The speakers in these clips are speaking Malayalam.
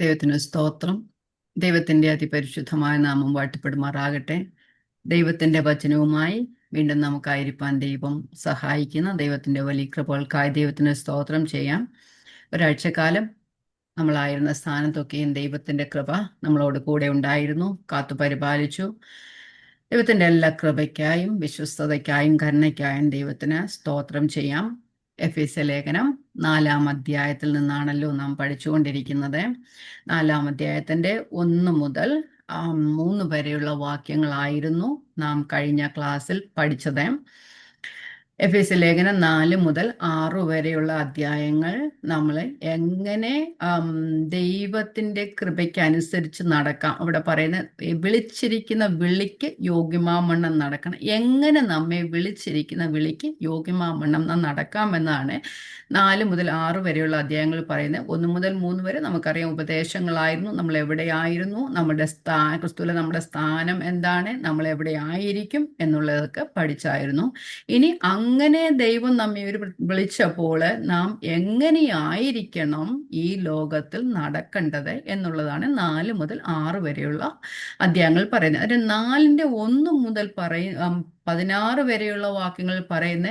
ദൈവത്തിന് സ്തോത്രം. ദൈവത്തിൻ്റെ അതിപരിശുദ്ധമായ നാമം വാഴ്ത്തപ്പെടുമാറാകട്ടെ. ദൈവത്തിൻ്റെ വചനവുമായി വീണ്ടും നമുക്കായിരിക്കാൻ ദൈവം സഹായിക്കുന്ന ദൈവത്തിൻ്റെ വലിയ കൃപകൾക്കായി ദൈവത്തിന് സ്തോത്രം ചെയ്യാം. ഒരാഴ്ചക്കാലം നമ്മളായിരുന്ന സ്ഥാനത്തൊക്കെയും ദൈവത്തിൻ്റെ കൃപ നമ്മളോട് കൂടെ ഉണ്ടായിരുന്നു, കാത്തു പരിപാലിച്ചു. ദൈവത്തിൻ്റെ എല്ലാ കൃപയ്ക്കായും വിശ്വസ്തതയ്ക്കായും കരുണയ്ക്കായും ദൈവത്തിന് സ്തോത്രം ചെയ്യാം. എഫേസ്യ ലേഖനം 4-ാം അധ്യായത്തിൽ നിന്നാണല്ലോ നാം പഠിച്ചുകൊണ്ടിരിക്കുന്നത്. 4-ാം അധ്യായത്തിൻ്റെ 1 മുതൽ 3 വരെയുള്ള വാക്യങ്ങളായിരുന്നു നാം കഴിഞ്ഞ ക്ലാസ്സിൽ പഠിച്ചത്. എഫേസ്യ ലേഖനം 4 മുതൽ 6 വരെയുള്ള അധ്യായങ്ങൾ നമ്മൾ എങ്ങനെ ദൈവത്തിൻ്റെ കൃപയ്ക്ക് അനുസരിച്ച് നടക്കാം, അവിടെ പറയുന്ന വിളിച്ചിരിക്കുന്ന വിളിക്ക് യോഗ്യമാവണ്ണം നടക്കണം, എങ്ങനെ നമ്മെ വിളിച്ചിരിക്കുന്ന വിളിക്ക് യോഗ്യമാവണ്ണം നടക്കാം എന്നാണ് 4 മുതൽ 6 വരെയുള്ള അധ്യായങ്ങൾ പറയുന്നത്. 1 മുതൽ 3 വരെ നമുക്കറിയാം ഉപദേശങ്ങളായിരുന്നു, നമ്മൾ എവിടെയായിരുന്നു, ക്രിസ്തുവിലെ നമ്മുടെ സ്ഥാനം എന്താണ്, നമ്മൾ എവിടെയായിരിക്കും എന്നുള്ളതൊക്കെ പഠിച്ചായിരുന്നു. ഇനി അങ്ങനെ ദൈവം നമ്മെ വിളിച്ചപ്പോൾ നാം എങ്ങനെയായിരിക്കണം ഈ ലോകത്തിൽ നടക്കേണ്ടത് എന്നുള്ളതാണ് 4 മുതൽ 6 വരെയുള്ള അധ്യായങ്ങൾ പറയുന്നത്. അതിന് 4-ന്റെ 1 മുതൽ 16 വരെയുള്ള വാക്യങ്ങൾ പറയുന്ന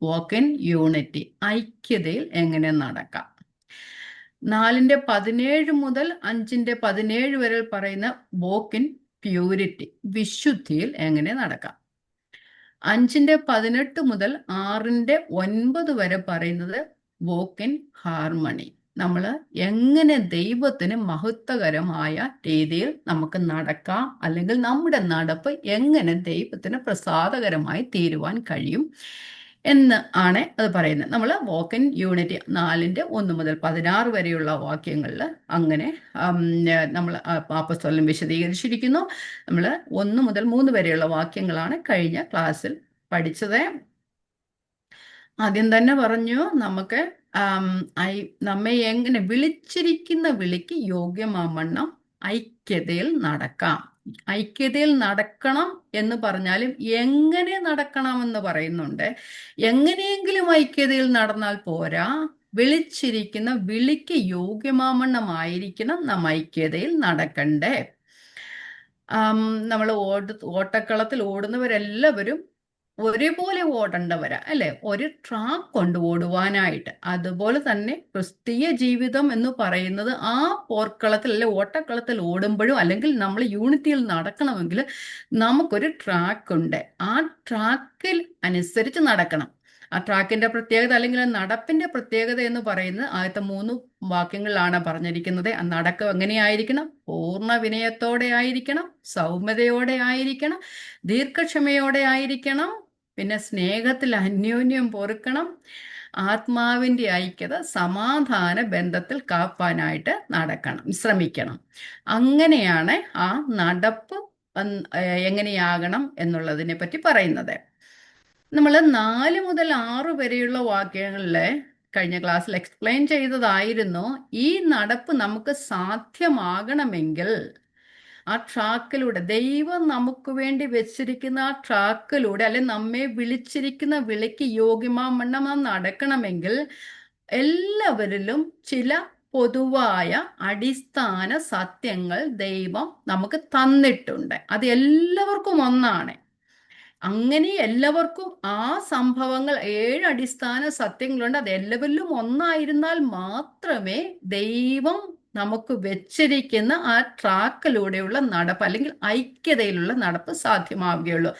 വാക്ക് ഇൻ യൂണിറ്റി, ഐക്യതയിൽ എങ്ങനെ നടക്കാം. 4-ന്റെ 17 മുതൽ 5-ന്റെ 17 വരെ പറയുന്ന വാക്ക് ഇൻ പ്യൂരിറ്റി, വിശുദ്ധിയിൽ എങ്ങനെ നടക്കാം. 5-ന്റെ 18 മുതൽ 6-ന്റെ 9 വരെ പറയുന്നത് വാക്ക് ഇൻ ഹാർമണി, നമ്മൾ എങ്ങനെ ദൈവത്തിന് മഹത്വകരമായ രീതിയിൽ നമുക്ക് നടക്കാം, അല്ലെങ്കിൽ നമ്മുടെ നടപ്പ് എങ്ങനെ ദൈവത്തിന് പ്രസാദകരമായി തീരുവാൻ കഴിയും എന്ന് ആണ് അത് പറയുന്നത്. നമ്മൾ വാക്ക് ഇൻ യൂണിറ്റി 4-ന്റെ 1 മുതൽ 16 വരെയുള്ള വാക്യങ്ങളിൽ അങ്ങനെ നമ്മൾ അപ്പോസ്തലൻ വിശദീകരിച്ചിരിക്കുന്നു. നമ്മൾ 1 മുതൽ 3 വരെയുള്ള വാക്യങ്ങളാണ് കഴിഞ്ഞ ക്ലാസ്സിൽ പഠിച്ചത്. ആദ്യം തന്നെ പറഞ്ഞു, നമുക്ക് നമ്മെ എങ്ങനെ വിളിച്ചിരിക്കുന്ന വിളിക്ക് യോഗ്യമാവണ്ണം ഐക്യതയിൽ നടക്കാം. ഐക്യതയിൽ നടക്കണം എന്ന് പറഞ്ഞാലും എങ്ങനെ നടക്കണമെന്ന് പറയുന്നുണ്ട്. എങ്ങനെയെങ്കിലും ഐക്യതയിൽ നടന്നാൽ പോരാ, വിളിച്ചിരിക്കുന്ന വിളിക്ക് യോഗ്യമാവണ്ണമായിരിക്കണം നാം ഐക്യതയിൽ നടക്കണ്ടേ. നമ്മൾ ഓട്ടക്കളത്തിൽ ഓടുന്നവരെല്ലാവരും ഒരേപോലെ ഓടേണ്ടവരാ അല്ലെ, ഒരു ട്രാക്ക് കൊണ്ട് ഓടുവാനായിട്ട്. അതുപോലെ തന്നെ ക്രിസ്തീയ ജീവിതം എന്ന് പറയുന്നത് ആ പോർക്കളത്തിൽ അല്ലെ ഓട്ടക്കളത്തിൽ ഓടുമ്പോഴും, അല്ലെങ്കിൽ നമ്മൾ യൂണിറ്റിയിൽ നടക്കണമെങ്കിൽ നമുക്കൊരു ട്രാക്ക് ഉണ്ട്. ആ ട്രാക്കിൽ അനുസരിച്ച് നടക്കണം. ആ ട്രാക്കിന്റെ പ്രത്യേകത അല്ലെങ്കിൽ നടപ്പിന്റെ പ്രത്യേകത എന്ന് പറയുന്നത് ആദ്യത്തെ 3 വാക്യങ്ങളിലാണ് പറഞ്ഞിരിക്കുന്നത്. ആ നടക്കം എങ്ങനെയായിരിക്കണം? പൂർണ്ണ വിനയത്തോടെ ആയിരിക്കണം, സൗമ്യതയോടെ ആയിരിക്കണം, ദീർഘക്ഷമയോടെ ആയിരിക്കണം, പിന്നെ സ്നേഹത്തിൽ അന്യോന്യം പൊറുക്കണം, ആത്മാവിൻ്റെ ഐക്യത സമാധാന ബന്ധത്തിൽ കാപ്പാനായിട്ട് ശ്രമിക്കണം. അങ്ങനെയാണ് ആ നടപ്പ് എങ്ങനെയാകണം എന്നുള്ളതിനെ പറ്റി പറയുന്നത്. നമ്മൾ 4 മുതൽ 6 വരെയുള്ള വാക്യങ്ങളിൽ കഴിഞ്ഞ ക്ലാസ്സിൽ എക്സ്പ്ലെയിൻ ചെയ്തതായിരുന്നു, ഈ നടപ്പ് നമുക്ക് സാധ്യമാകണമെങ്കിൽ ആ ട്രാക്കിലൂടെ, ദൈവം നമുക്ക് വേണ്ടി വെച്ചിരിക്കുന്ന ആ ട്രാക്കിലൂടെ, അല്ലെ നമ്മെ വിളിച്ചിരിക്കുന്ന വിളിക്ക് യോഗ്യമാവണ്ണം നടക്കണമെങ്കിൽ എല്ലാവരിലും ചില പൊതുവായ അടിസ്ഥാന സത്യങ്ങൾ ദൈവം നമുക്ക് തന്നിട്ടുണ്ട്. അത് എല്ലാവർക്കും ഒന്നാണ്. അങ്ങനെ എല്ലാവർക്കും ആ സംഭവങ്ങൾ 7 അടിസ്ഥാന സത്യങ്ങളുണ്ട്. അത് എല്ലാവരിലും ഒന്നായിരുന്നാൽ മാത്രമേ ദൈവം നമുക്ക് വെച്ചിരിക്കുന്ന ആ ട്രാക്കിലൂടെയുള്ള നടപ്പ്, അല്ലെങ്കിൽ ഐക്യതയിലുള്ള നടപ്പ് സാധ്യമാവുകയുള്ളൂ.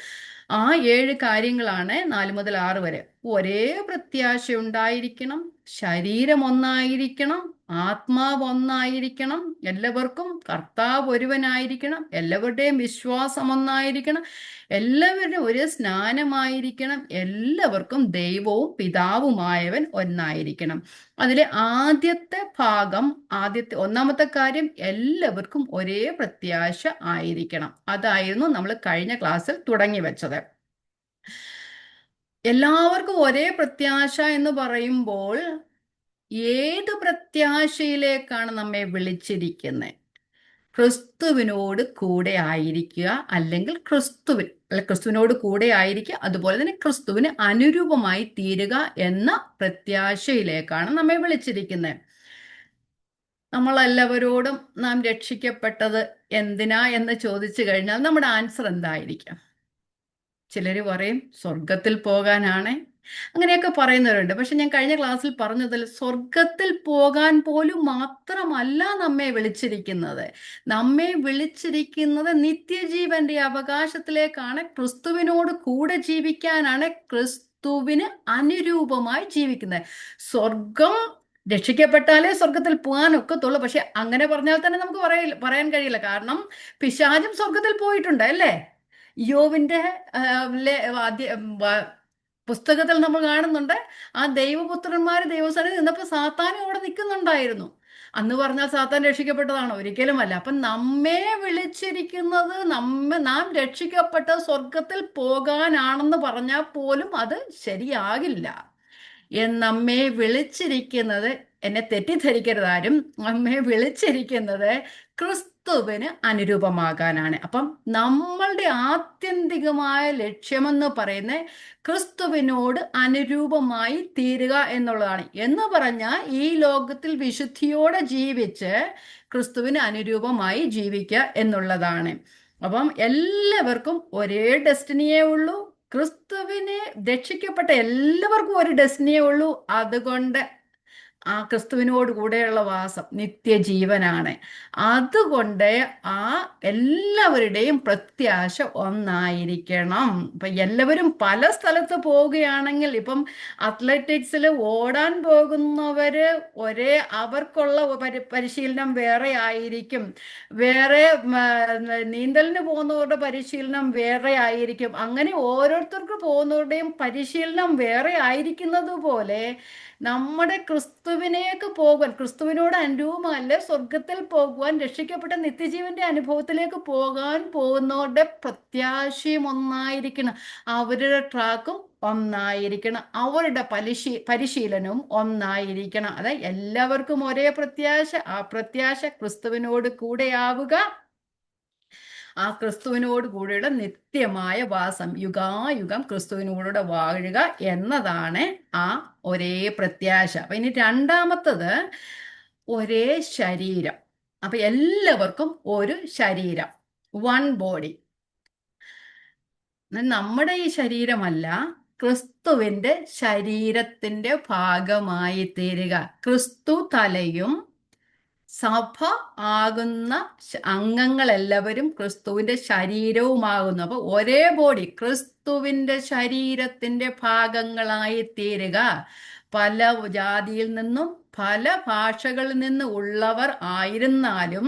ആ 7 കാര്യങ്ങളാണ് 4 മുതൽ 6 വരെ. ഒരേ പ്രത്യാശ ഉണ്ടായിരിക്കണം, ശരീരം ഒന്നായിരിക്കണം, ആത്മാവ് ഒന്നായിരിക്കണം, എല്ലാവർക്കും കർത്താവ് ഒരുവനായിരിക്കണം, എല്ലാവരുടെയും വിശ്വാസം ഒന്നായിരിക്കണം, എല്ലാവരുടെയും ഒരു സ്നാനമായിരിക്കണം, എല്ലാവർക്കും ദൈവവും പിതാവുമായവൻ ഒന്നായിരിക്കണം. അതിലെ ആദ്യത്തെ ഭാഗം, ഒന്നാമത്തെ കാര്യം, എല്ലാവർക്കും ഒരേ പ്രത്യാശ ആയിരിക്കണം. അതായിരുന്നു നമ്മൾ കഴിഞ്ഞ ക്ലാസ്സിൽ തുടങ്ങി വെച്ചത്. എല്ലാവർക്കും ഒരേ പ്രത്യാശ എന്ന് പറയുമ്പോൾ ഏത് പ്രത്യാശയിലേക്കാണ് നമ്മെ വിളിച്ചിരിക്കുന്നത്? ക്രിസ്തുവിനോട് കൂടെ ആയിരിക്കുക, അല്ലെങ്കിൽ ക്രിസ്തുവിനോട് കൂടെ ആയിരിക്കുക, അതുപോലെ തന്നെ ക്രിസ്തുവിന് അനുരൂപമായി തീരുക എന്ന പ്രത്യാശയിലേക്കാണ് നമ്മെ വിളിച്ചിരിക്കുന്നത്. നമ്മളെല്ലാവരോടും നാം രക്ഷിക്കപ്പെട്ടത് എന്തിനാ എന്ന് ചോദിച്ചു കഴിഞ്ഞാൽ നമ്മുടെ ആൻസർ എന്തായിരിക്കും? ചിലർ പറയും സ്വർഗത്തിൽ പോകാനാണ്, അങ്ങനെയൊക്കെ പറയുന്നവരുണ്ട്. പക്ഷെ ഞാൻ കഴിഞ്ഞ ക്ലാസ്സിൽ പറഞ്ഞതിൽ സ്വർഗത്തിൽ പോകാൻ പോലും മാത്രമല്ല നമ്മെ വിളിച്ചിരിക്കുന്നത്. നമ്മെ വിളിച്ചിരിക്കുന്നത് നിത്യജീവന്റെ അവകാശത്തിലേക്കാണ്, ക്രിസ്തുവിനോട് കൂടെ ജീവിക്കാനാണ്, ക്രിസ്തുവിന് അനുരൂപമായി ജീവിക്കുന്നത്. സ്വർഗം രക്ഷിക്കപ്പെട്ടാലേ സ്വർഗത്തിൽ പോകാൻ ഒക്കത്തുള്ളൂ. പക്ഷെ അങ്ങനെ പറഞ്ഞാൽ തന്നെ നമുക്ക് പറയാൻ കഴിയില്ല. കാരണം പിശാചും സ്വർഗത്തിൽ പോയിട്ടുണ്ട് അല്ലേ? യോവിന്റെ പുസ്തകത്തിൽ നമ്മൾ കാണുന്നുണ്ട്, ആ ദൈവപുത്രന്മാര് ദൈവസ്ഥാനത്ത് നിന്നപ്പോൾ സാത്താനും അവിടെ നിൽക്കുന്നുണ്ടായിരുന്നു. അന്ന് പറഞ്ഞാൽ സാത്താൻ രക്ഷിക്കപ്പെട്ടതാണോ? ഒരിക്കലുമല്ല. അപ്പം നമ്മെ വിളിച്ചിരിക്കുന്നത്, നാം രക്ഷിക്കപ്പെട്ട സ്വർഗത്തിൽ പോകാനാണെന്ന് പറഞ്ഞാൽ പോലും അത് ശരിയാകില്ല. നമ്മെ വിളിച്ചിരിക്കുന്നത്, എന്നെ തെറ്റിദ്ധരിക്കരുതാരും, നമ്മെ വിളിച്ചിരിക്കുന്നത് ക്രിസ്തുവിന് അനുരൂപമാകാനാണ്. അപ്പം നമ്മളുടെ ആത്യന്തികമായ ലക്ഷ്യമെന്ന് പറയുന്നത് ക്രിസ്തുവിനോട് അനുരൂപമായി തീരുക എന്നുള്ളതാണ്. എന്ന് പറഞ്ഞാൽ ഈ ലോകത്തിൽ വിശുദ്ധിയോടെ ജീവിച്ച് ക്രിസ്തുവിന് അനുരൂപമായി ജീവിക്കുക എന്നുള്ളതാണ്. അപ്പം എല്ലാവർക്കും ഒരേ ഡെസ്റ്റിനിയേ ഉള്ളൂ. ക്രിസ്തുവിനെ രക്ഷിക്കപ്പെട്ട എല്ലാവർക്കും ഒരു ഡെസ്റ്റിനിയേ ഉള്ളൂ. അതുകൊണ്ട് ആ ക്രിസ്തുവിനോട് കൂടെയുള്ള വാസം നിത്യജീവനാണ്. അതുകൊണ്ട് ആ എല്ലാവരുടെയും പ്രത്യാശ ഒന്നായിരിക്കണം. ഇപ്പം എല്ലാവരും പല സ്ഥലത്ത് പോവുകയാണെങ്കിൽ, ഇപ്പം അത്ലറ്റിക്സിൽ ഓടാൻ പോകുന്നവര് അവർക്കുള്ള പരിശീലനം വേറെ ആയിരിക്കും, വേറെ നീന്തലിന് പോകുന്നവരുടെ പരിശീലനം വേറെ ആയിരിക്കും. അങ്ങനെ ഓരോരുത്തർക്ക് പോകുന്നവരുടെയും പരിശീലനം വേറെ ആയിരിക്കുന്നത് പോലെ നമ്മുടെ ക്രിസ്തുവിനേക്ക് പോകുവാൻ, ക്രിസ്തുവിനോട് അനുരൂപമല്ല സ്വർഗത്തിൽ പോകുവാൻ, രക്ഷിക്കപ്പെട്ട നിത്യജീവന്റെ അനുഭവത്തിലേക്ക് പോകാൻ പോകുന്നവരുടെ പ്രത്യാശയും ഒന്നായിരിക്കണം, അവരുടെ ട്രാക്കും ഒന്നായിരിക്കണം, അവരുടെ പരിശീലനവും ഒന്നായിരിക്കണം. അതായത് എല്ലാവർക്കും ഒരേ പ്രത്യാശ. ആ പ്രത്യാശ ക്രിസ്തുവിനോട് കൂടെയാവുക, ആ ക്രിസ്തുവിനോട് കൂടെയുള്ള നിത്യമായ വാസം, യുഗായുഗം ക്രിസ്തുവിനോടുകൂടെ വാഴുക എന്നതാണ് ആ ഒരേ പ്രത്യാശ. അപ്പൊ ഇനി രണ്ടാമത്തത് ഒരേ ശരീരം. അപ്പൊ എല്ലാവർക്കും ഒരു ശരീരം, വൺ ബോഡി. നമ്മുടെ ഈ ശരീരമല്ല, ക്രിസ്തുവിന്റെ ശരീരത്തിന്റെ ഭാഗമായി തീരുക. ക്രിസ്തു തലയും സഭ ആകുന്ന അംഗങ്ങളെല്ലാവരും ക്രിസ്തുവിന്റെ ശരീരവുമാകുന്നു. അപ്പൊ ഒരേ ബോഡി, ക്രിസ്തുവിന്റെ ശരീരത്തിന്റെ ഭാഗങ്ങളായി തീരുക. പല ജാതിയിൽ നിന്നും പല ഭാഷകളിൽ നിന്ന് ഉള്ളവർ ആയിരുന്നാലും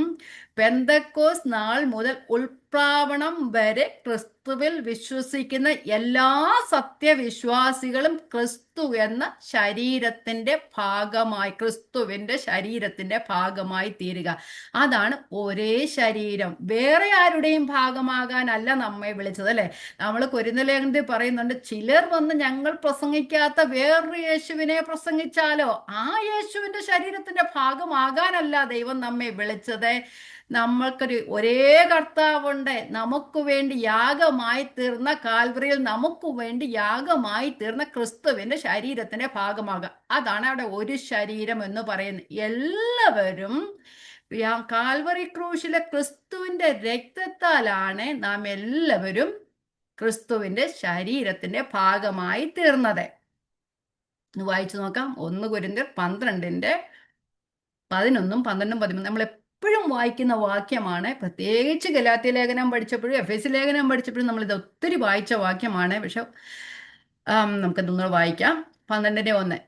പെന്തക്കോസ് നാൾ മുതൽ ഉൾപ്രാവണം വരെ ക്രിസ്തുവിൽ വിശ്വസിക്കുന്ന എല്ലാ സത്യവിശ്വാസികളും ക്രിസ്തു എന്ന ശരീരത്തിന്റെ ഭാഗമായി, ക്രിസ്തുവിന്റെ ശരീരത്തിന്റെ ഭാഗമായി തീരുക. അതാണ് ഒരേ ശരീരം. വേറെ ആരുടെയും ഭാഗമാകാനല്ല നമ്മെ വിളിച്ചത് അല്ലെ? നമ്മൾ കൊരിന്ത്യലേഖനത്തിൽ പറയുന്നുണ്ട്, ചിലർ വന്ന് ഞങ്ങൾ പ്രസംഗിക്കാത്ത വേറൊരു യേശുവിനെ പ്രസംഗിച്ചാലോ, ആ യേശുവിന്റെ ശരീരത്തിന്റെ ഭാഗമാകാനല്ല ദൈവം നമ്മെ വിളിച്ചത്. നമ്മൾക്കൊരു ഒരേ കർത്താവുണ്ട്. നമുക്ക് വേണ്ടി യാഗമായി തീർന്ന കാൽവറിയിൽ, നമുക്ക് വേണ്ടി യാഗമായി തീർന്ന ക്രിസ്തുവിന്റെ ശരീരത്തിന്റെ ഭാഗമാകുക. അതാണ് അവിടെ ഒരു ശരീരം എന്ന് പറയുന്നത്. എല്ലാവരും കാൽവറി ക്രൂശിലെ ക്രിസ്തുവിന്റെ രക്തത്താലാണ് നാം എല്ലാവരും ക്രിസ്തുവിന്റെ ശരീരത്തിന്റെ ഭാഗമായി തീർന്നത്. വായിച്ചു നോക്കാം. 1 കൊരിന്ത്യർ 12-ന്റെ 11, 12, 13. നമ്മൾ എപ്പോഴും വായിക്കുന്ന വാക്യമാണ്. പ്രത്യേകിച്ച് ഗലാത്യ ലേഖനം പഠിച്ചപ്പോഴും എഫേസ്യ ലേഖനം പഠിച്ചപ്പോഴും നമ്മളിത് ഒത്തിരി വായിച്ച വാക്യമാണ്. പക്ഷെ നമുക്കതൊന്നുകൂടെ വായിക്കാം. 12-1.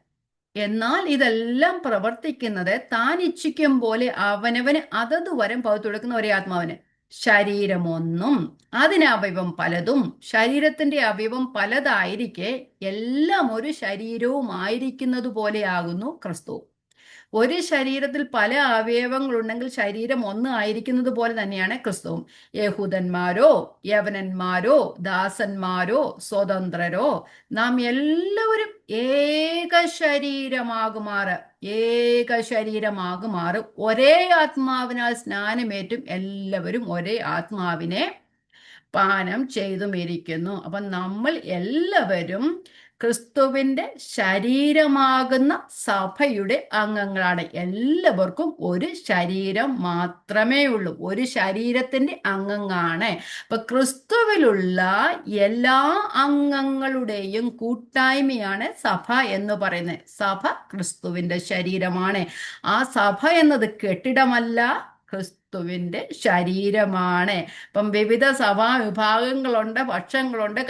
എന്നാൽ ഇതെല്ലാം പ്രവർത്തിക്കുന്നത് താൻ ഇച്ഛിക്കും പോലെ അവനവന് അതത് വരം പകുത്തു കൊടുക്കുന്ന ഒരേ ആത്മാവിന്. ശരീരമൊന്നും അതിന് അവയവം പലതും, ശരീരത്തിന്റെ അവയവം പലതായിരിക്കെ എല്ലാം ഒരു ശരീരവും ആയിരിക്കുന്നത് പോലെയാകുന്നു ക്രിസ്തു. ഒരു ശരീരത്തിൽ പല അവയവങ്ങളുണ്ടെങ്കിൽ ശരീരം ഒന്ന് ആയിരിക്കുന്നത് പോലെ തന്നെയാണ് ക്രിസ്തുവും. യഹൂദന്മാരോ യവനന്മാരോ ദാസന്മാരോ സ്വതന്ത്രരോ നാം എല്ലാവരും ഏക ശരീരമാകുമാറ് ഒരേ ആത്മാവിനാൽ സ്നാനമേറ്റും എല്ലാവരും ഒരേ ആത്മാവിനെ പാനം ചെയ്തുമിരിക്കുന്നു. അപ്പം നമ്മൾ എല്ലാവരും ക്രിസ്തുവിന്റെ ശരീരമാകുന്ന സഭയുടെ അംഗങ്ങളാണ്. എല്ലാവർക്കും ഒരു ശരീരം മാത്രമേ ഉള്ളൂ, ഒരു ശരീരത്തിന്റെ അംഗങ്ങളാണ്. അപ്പൊ ക്രിസ്തുവിലുള്ള എല്ലാ അംഗങ്ങളുടെയും കൂട്ടായ്മയാണ് സഭ എന്ന് പറയുന്നത്. സഭ ക്രിസ്തുവിന്റെ ശരീരമാണ്. ആ സഭ എന്നത് കെട്ടിടമല്ല, ക്രിസ്തുവിന്റെ ശരീരമാണ്. ഇപ്പം വിവിധ സഭാ വിഭാഗങ്ങളുണ്ട്, പക്ഷങ്ങളുണ്ട്,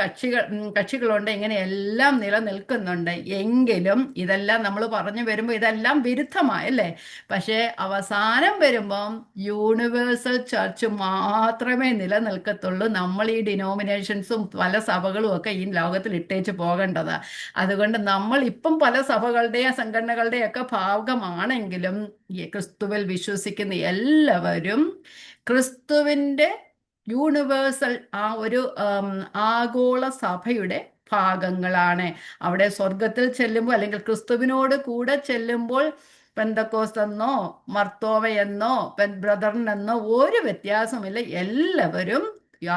കക്ഷികളുണ്ട്, ഇങ്ങനെ എല്ലാം നിലനിൽക്കുന്നുണ്ട്. എങ്കിലും ഇതെല്ലാം നമ്മൾ പറഞ്ഞു വരുമ്പോൾ ഇതെല്ലാം വിരുദ്ധമായല്ലേ. പക്ഷേ അവസാനം വരുമ്പം യൂണിവേഴ്സൽ ചർച്ച് മാത്രമേ നിലനിൽക്കത്തുള്ളൂ. നമ്മൾ ഈ ഡിനോമിനേഷൻസും പല സഭകളും ഒക്കെ ഈ ലോകത്തിൽ ഇട്ടേച്ച് പോകേണ്ടതാ. അതുകൊണ്ട് നമ്മൾ ഇപ്പം പല സഭകളുടെയും സംഘടനകളുടെയും ഒക്കെ ഭാഗമാണെങ്കിലും ഈ ക്രിസ്തുവിൽ വിശ്വസിക്കുന്ന എല്ലാവരും ക്രിസ്തുവിന്റെ യൂണിവേഴ്സൽ ആ ഒരു ആഗോള സഭയുടെ ഭാഗങ്ങളാണ്. അവിടെ സ്വർഗത്തിൽ ചെല്ലുമ്പോൾ അല്ലെങ്കിൽ ക്രിസ്തുവിനോട് കൂടെ ചെല്ലുമ്പോൾ പെന്തക്കോസ്ത് എന്നോ മർത്തോവയെന്നോ ബ്രദറിനെന്നോ ഒരു വ്യത്യാസമില്ല. എല്ലാവരും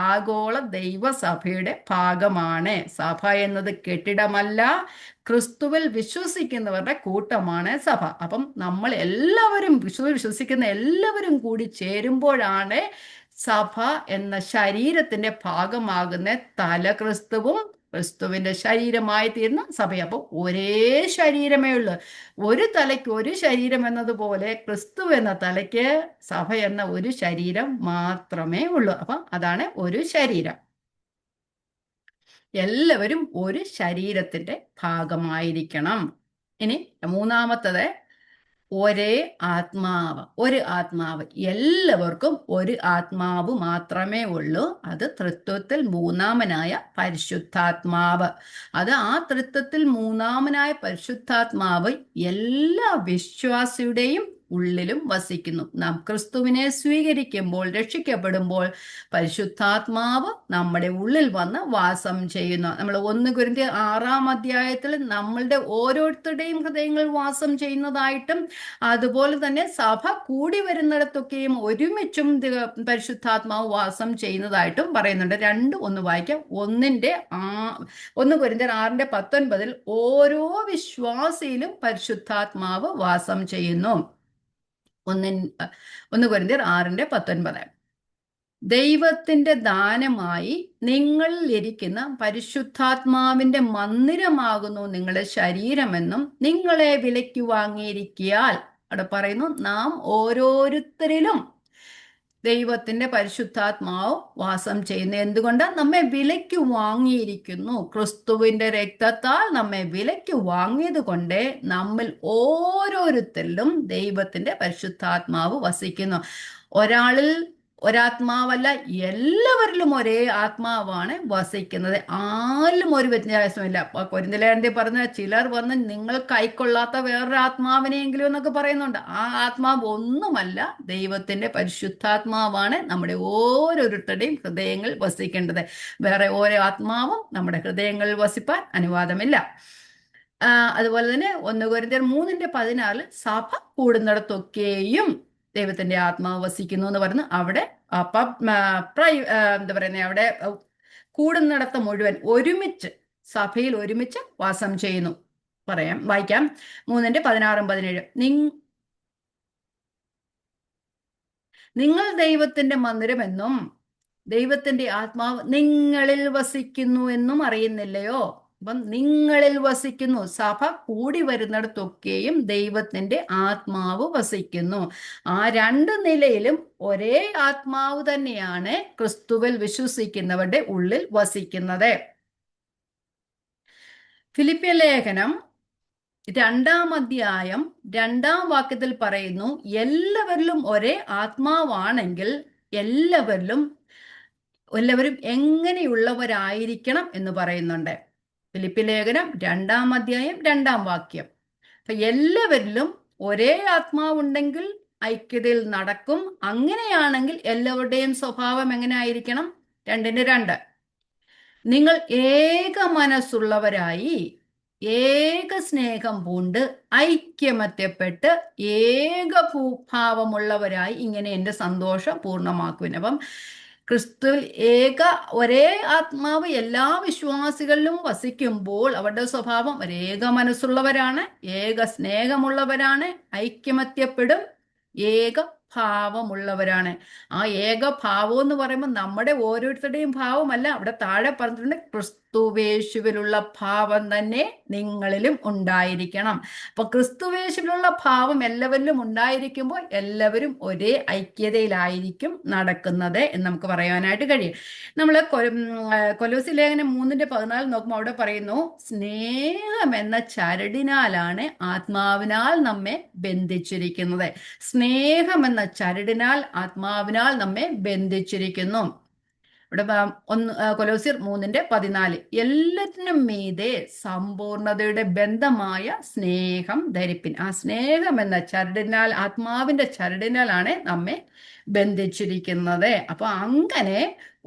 ആഗോള ദൈവസഭയുടെ ഭാഗമാണ്. സഭ എന്നത് കെട്ടിടമല്ല, ക്രിസ്തുവിൽ വിശ്വസിക്കുന്നവരുടെ കൂട്ടമാണ് സഭ. അപ്പം നമ്മൾ എല്ലാവരും ക്രിസ്തുവിൽ വിശ്വസിക്കുന്ന എല്ലാവരും കൂടി ചേരുമ്പോഴാണ് സഭ എന്ന ശരീരത്തിന്റെ ഭാഗമാകുന്ന തല ക്രിസ്തുവും ക്രിസ്തുവിന്റെ ശരീരമായി തീർന്ന സഭ. അപ്പോൾ ഒരേ ശരീരമേ ഉള്ളൂ. ഒരു തലയ്ക്ക് ഒരു ശരീരം എന്നതുപോലെ ക്രിസ്തു എന്ന തലയ്ക്ക് സഭ എന്ന ഒരു ശരീരം മാത്രമേ ഉള്ളൂ. അപ്പം അതാണ് ഒരു ശരീരം. എല്ലാവരും ഒരു ശരീരത്തിന്റെ ഭാഗമായിരിക്കണം. ഇനി മൂന്നാമത്തത് ഒരേ ആത്മാവ്. ഒരു ആത്മാവ്, എല്ലാവർക്കും ഒരു ആത്മാവ് മാത്രമേ ഉള്ളൂ. അത് തൃത്വത്തിൽ മൂന്നാമനായ പരിശുദ്ധാത്മാവ്. അത് ആ തൃത്വത്തിൽ മൂന്നാമനായ പരിശുദ്ധാത്മാവ് എല്ലാ വിശ്വാസിയുടെയും ഉള്ളിലും വസിക്കുന്നു. നാം ക്രിസ്തുവിനെ സ്വീകരിക്കുമ്പോൾ, രക്ഷിക്കപ്പെടുമ്പോൾ പരിശുദ്ധാത്മാവ് നമ്മുടെ ഉള്ളിൽ വന്ന് വാസം ചെയ്യുന്നു. നമ്മൾ 1 കൊരിന്ത്യർ 6-ാം അധ്യായത്തിൽ നമ്മളുടെ ഓരോരുത്തരുടെയും ഹൃദയങ്ങളിൽ വാസം ചെയ്യുന്നതായിട്ടും, അതുപോലെ തന്നെ സഭ കൂടി വരുന്നിടത്തൊക്കെയും ഒരുമിച്ചും പരിശുദ്ധാത്മാവ് വാസം ചെയ്യുന്നതായിട്ടും പറയുന്നുണ്ട്. രണ്ടും ഒന്ന് വായിക്കാം. 1 കൊരിന്ത്യർ 6:19 ഓരോ വിശ്വാസിയിലും പരിശുദ്ധാത്മാവ് വാസം ചെയ്യുന്നു. 1 കൊരിന്ത്യർ 6:19 ദൈവത്തിന്റെ ദാനമായി നിങ്ങളിൽ ഇരിക്കുന്ന പരിശുദ്ധാത്മാവിന്റെ മന്ദിരമാകുന്നു നിങ്ങളുടെ ശരീരമെന്നും നിങ്ങളെ വിലയ്ക്ക് വാങ്ങിയിരിക്കയാൽ, അവിടെ പറയുന്നു നാം ഓരോരുത്തരിലും ദൈവത്തിന്റെ പരിശുദ്ധാത്മാവ് വാസം ചെയ്യുന്നു. എന്തുകൊണ്ട്? നമ്മെ വിലയ്ക്ക് വാങ്ങിയിരിക്കുന്നു. ക്രിസ്തുവിന്റെ രക്തത്താൽ നമ്മെ വിലയ്ക്ക് വാങ്ങിയത് കൊണ്ട് നമ്മിൽ ഓരോരുത്തരിലും ദൈവത്തിന്റെ പരിശുദ്ധാത്മാവ് വസിക്കുന്നു. ഒരാളിൽ ഒരാത്മാവല്ല, എല്ലാവരിലും ഒരേ ആത്മാവാണ് വസിക്കുന്നത്. ആരിലും ഒരു വ്യത്യാസമില്ല. കൊരിന്ത്യർ പറഞ്ഞ ചിലർ വന്ന് നിങ്ങൾ കൈക്കൊള്ളാത്ത വേറൊരു ആത്മാവിനെയെങ്കിലും എന്നൊക്കെ പറയുന്നുണ്ട്. ആ ആത്മാവ് ഒന്നുമല്ല, ദൈവത്തിന്റെ പരിശുദ്ധാത്മാവാണ് നമ്മുടെ ഓരോരുത്തരുടെയും ഹൃദയങ്ങളിൽ വസിക്കേണ്ടത്. വേറെ ഓരോ ആത്മാവും നമ്മുടെ ഹൃദയങ്ങളിൽ വസിപ്പാൻ അനുവാദമില്ല. അതുപോലെ തന്നെ 1 കൊരിന്ത്യർ 3:14 സഭ കൂടുന്നിടത്തൊക്കെയും ദൈവത്തിന്റെ ആത്മാവ് വസിക്കുന്നു എന്ന് പറയുന്നു. അവിടെ എന്താ പറയുന്നത്, അവിടെ കൂടുന്നിടത്ത് മുഴുവൻ ഒരുമിച്ച് സഭയിൽ ഒരുമിച്ച് വാസം ചെയ്യുന്നു. വായിക്കാം. 3:16-17 നിങ്ങൾ ദൈവത്തിന്റെ മന്ദിരമെന്നും ദൈവത്തിന്റെ ആത്മാവ് നിങ്ങളിൽ വസിക്കുന്നു എന്നും അറിയുന്നില്ലയോ? അപ്പം നിങ്ങളിൽ വസിക്കുന്നു. സഭ കൂടി വരുന്നിടത്തൊക്കെയും ദൈവത്തിന്റെ ആത്മാവ് വസിക്കുന്നു. ആ 2 നിലയിലും ഒരേ ആത്മാവ് തന്നെയാണ് ക്രിസ്തുവിൽ വിശ്വസിക്കുന്നവരുടെ ഉള്ളിൽ വസിക്കുന്നത്. ഫിലിപ്പിയ ലേഖനം 2-ാം അധ്യായം 2-ാം വാക്യത്തിൽ പറയുന്നു, എല്ലാവരിലും ഒരേ ആത്മാവാണെങ്കിൽ എല്ലാവരും എങ്ങനെയുള്ളവരായിരിക്കണം എന്ന് പറയുന്നുണ്ട്. ഫിലിപ്പി ലേഖനം 2-ാം അധ്യായം 2-ാം വാക്യം. അപ്പൊ എല്ലാവരിലും ഒരേ ആത്മാവുണ്ടെങ്കിൽ ഐക്യതയിൽ നടക്കും. അങ്ങനെയാണെങ്കിൽ എല്ലാവരുടെയും സ്വഭാവം എങ്ങനെ ആയിരിക്കണം? 2:2 നിങ്ങൾ ഏക മനസ്സുള്ളവരായി ഏക സ്നേഹം പൂണ്ട് ഐക്യമത്യപ്പെട്ട് ഏക ഭാവമുള്ളവരായി ഇങ്ങനെ എൻ്റെ സന്തോഷം പൂർണ്ണമാക്കുവിൻ. അപ്പം ക്രിസ്തുവിൽ ഒരേ ആത്മാവ് എല്ലാ വിശ്വാസികളിലും വസിക്കുമ്പോൾ അവരുടെ സ്വഭാവം ഒരേക മനസ്സുള്ളവരാണ്, ഏക സ്നേഹമുള്ളവരാണ്, ഐക്യമത്യപ്പെടും, ഏക ഭാവമുള്ളവരാണ്. ആ ഏകഭാവം എന്ന് പറയുമ്പോൾ നമ്മുടെ ഓരോരുത്തരുടെയും ഭാവമല്ല, അവിടെ താഴെ പറഞ്ഞിട്ടുണ്ട് ക്രിസ്തുവേശുവിലുള്ള ഭാവം തന്നെ നിങ്ങളിലും ഉണ്ടായിരിക്കണം. അപ്പൊ ക്രിസ്തുവേശുവിലുള്ള ഭാവം എല്ലാവരിലും ഉണ്ടായിരിക്കുമ്പോൾ എല്ലാവരും ഒരേ ഐക്യതയിലായിരിക്കും നടക്കുന്നത് എന്ന് നമുക്ക് പറയാനായിട്ട് കഴിയും. നമ്മൾ കൊലോസി ലേഖനം 3:14 നോക്കുമ്പോൾ അവിടെ പറയുന്നു, സ്നേഹം എന്ന ചരടിനാലാണ് ആത്മാവിനാൽ നമ്മെ ബന്ധിച്ചിരിക്കുന്നത്. സ്നേഹം എന്ന ചരടിനാൽ ആത്മാവിനാൽ നമ്മെ ബന്ധിച്ചിരിക്കുന്നു. ഇവിടെ കൊലോസ്യർ 3:14 എല്ലാറ്റിനും മീതെ സമ്പൂർണതയുടെ ബന്ധമായ സ്നേഹം ധരിപ്പിൻ. ആ സ്നേഹം എന്ന ചരടിനാൽ, ആത്മാവിന്റെ ചരടിനാലാണ് നമ്മെ ബന്ധിച്ചിരിക്കുന്നത്. അപ്പൊ അങ്ങനെ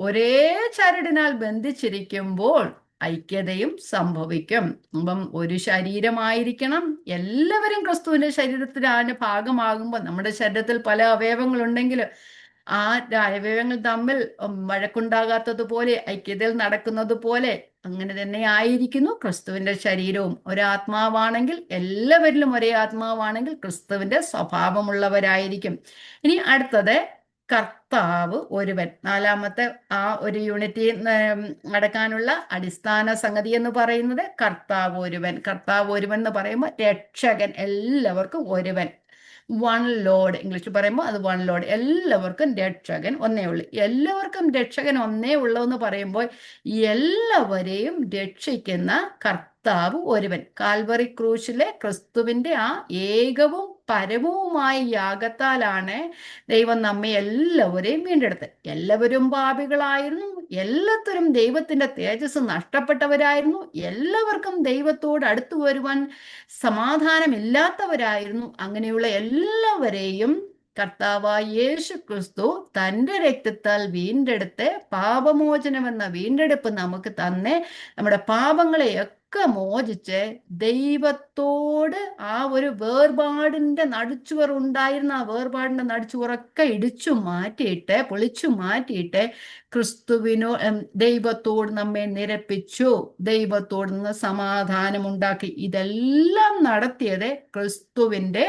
ഒരേ ചരടിനാൽ ബന്ധിച്ചിരിക്കുമ്പോൾ ഐക്യതയും സംഭവിക്കും. അപ്പം ഒരു ശരീരമായിരിക്കണം, എല്ലാവരും ക്രിസ്തുവിന്റെ ശരീരത്തിലാണ് ഭാഗമാകുമ്പോൾ, നമ്മുടെ ശരീരത്തിൽ പല അവയവങ്ങളുണ്ടെങ്കിലും ആ അവയവങ്ങൾ തമ്മിൽ വഴക്കുണ്ടാകാത്തതുപോലെ, ഐക്യതയിൽ നടക്കുന്നത് പോലെ അങ്ങനെ തന്നെ ആയിരിക്കുന്നു ക്രിസ്തുവിന്റെ ശരീരവും. ഒരാത്മാവാണെങ്കിൽ, എല്ലാവരിലും ഒരേ ആത്മാവാണെങ്കിൽ ക്രിസ്തുവിന്റെ സ്വഭാവമുള്ളവരായിരിക്കും. ഇനി അടുത്തത് കർത്താവ് ഒരുവൻ. 4ാമത്തെ ആ ഒരു യൂണിറ്റ് നടക്കാനുള്ള അടിസ്ഥാന സംഗതി എന്ന് പറയുന്നത് കർത്താവ് ഒരുവൻ. കർത്താവ് ഒരുവൻ എന്ന് പറയുമ്പോൾ രക്ഷകൻ, എല്ലാവർക്കും ഒരുവൻ. വൺ ലോഡ്, ഇംഗ്ലീഷിൽ പറയുമ്പോൾ അത് വൺ ലോഡ്. എല്ലാവർക്കും രക്ഷകൻ ഒന്നേ ഉള്ളൂ. എല്ലാവർക്കും രക്ഷകൻ ഒന്നേ ഉള്ളൂ എന്ന് പറയുമ്പോൾ എല്ലാവരെയും രക്ഷിക്കുന്ന കർത്താവ് ഒരുവൻ. കാൽവറി ക്രൂശിലെ ക്രിസ്തുവിന്റെ ആ ഏകവും പരമവുമായ യാഗത്താലാണ് ദൈവം നമ്മെ എല്ലാവരെയും വീണ്ടെടുത്തത്. എല്ലാവരും പാപികളായിരുന്നു, എല്ലാത്തരും ദൈവത്തിന്റെ തേജസ് നഷ്ടപ്പെട്ടവരായിരുന്നു, എല്ലാവർക്കും ദൈവത്തോട് അടുത്തു വരുവാൻ സമാധാനമില്ലാത്തവരായിരുന്നു. അങ്ങനെയുള്ള എല്ലാവരെയും കർത്താവായ യേശു ക്രിസ്തു തൻ്റെ രക്തത്താൽ വീണ്ടെടുത്ത് പാപമോചനമെന്ന വീണ്ടെടുപ്പ് നമുക്ക് തന്നെ നമ്മുടെ പാപങ്ങളെയൊക്കെ മോചിച്ച് ദൈവത്തോട് ആ ഒരു വേർപാടിന്റെ നടുച്ചുവർ ഉണ്ടായിരുന്ന ആ വേർപാടിന്റെ നടുച്ചുവറൊക്കെ ഇടിച്ചു മാറ്റിയിട്ട്, പൊളിച്ചു മാറ്റിയിട്ട് ക്രിസ്തുവിനോ ദൈവത്തോട് നമ്മെ നിരപ്പിച്ചു, ദൈവത്തോട് നിന്ന് സമാധാനമുണ്ടാക്കി. ഇതെല്ലാം നടത്തിയത് ക്രിസ്തുവിന്റെ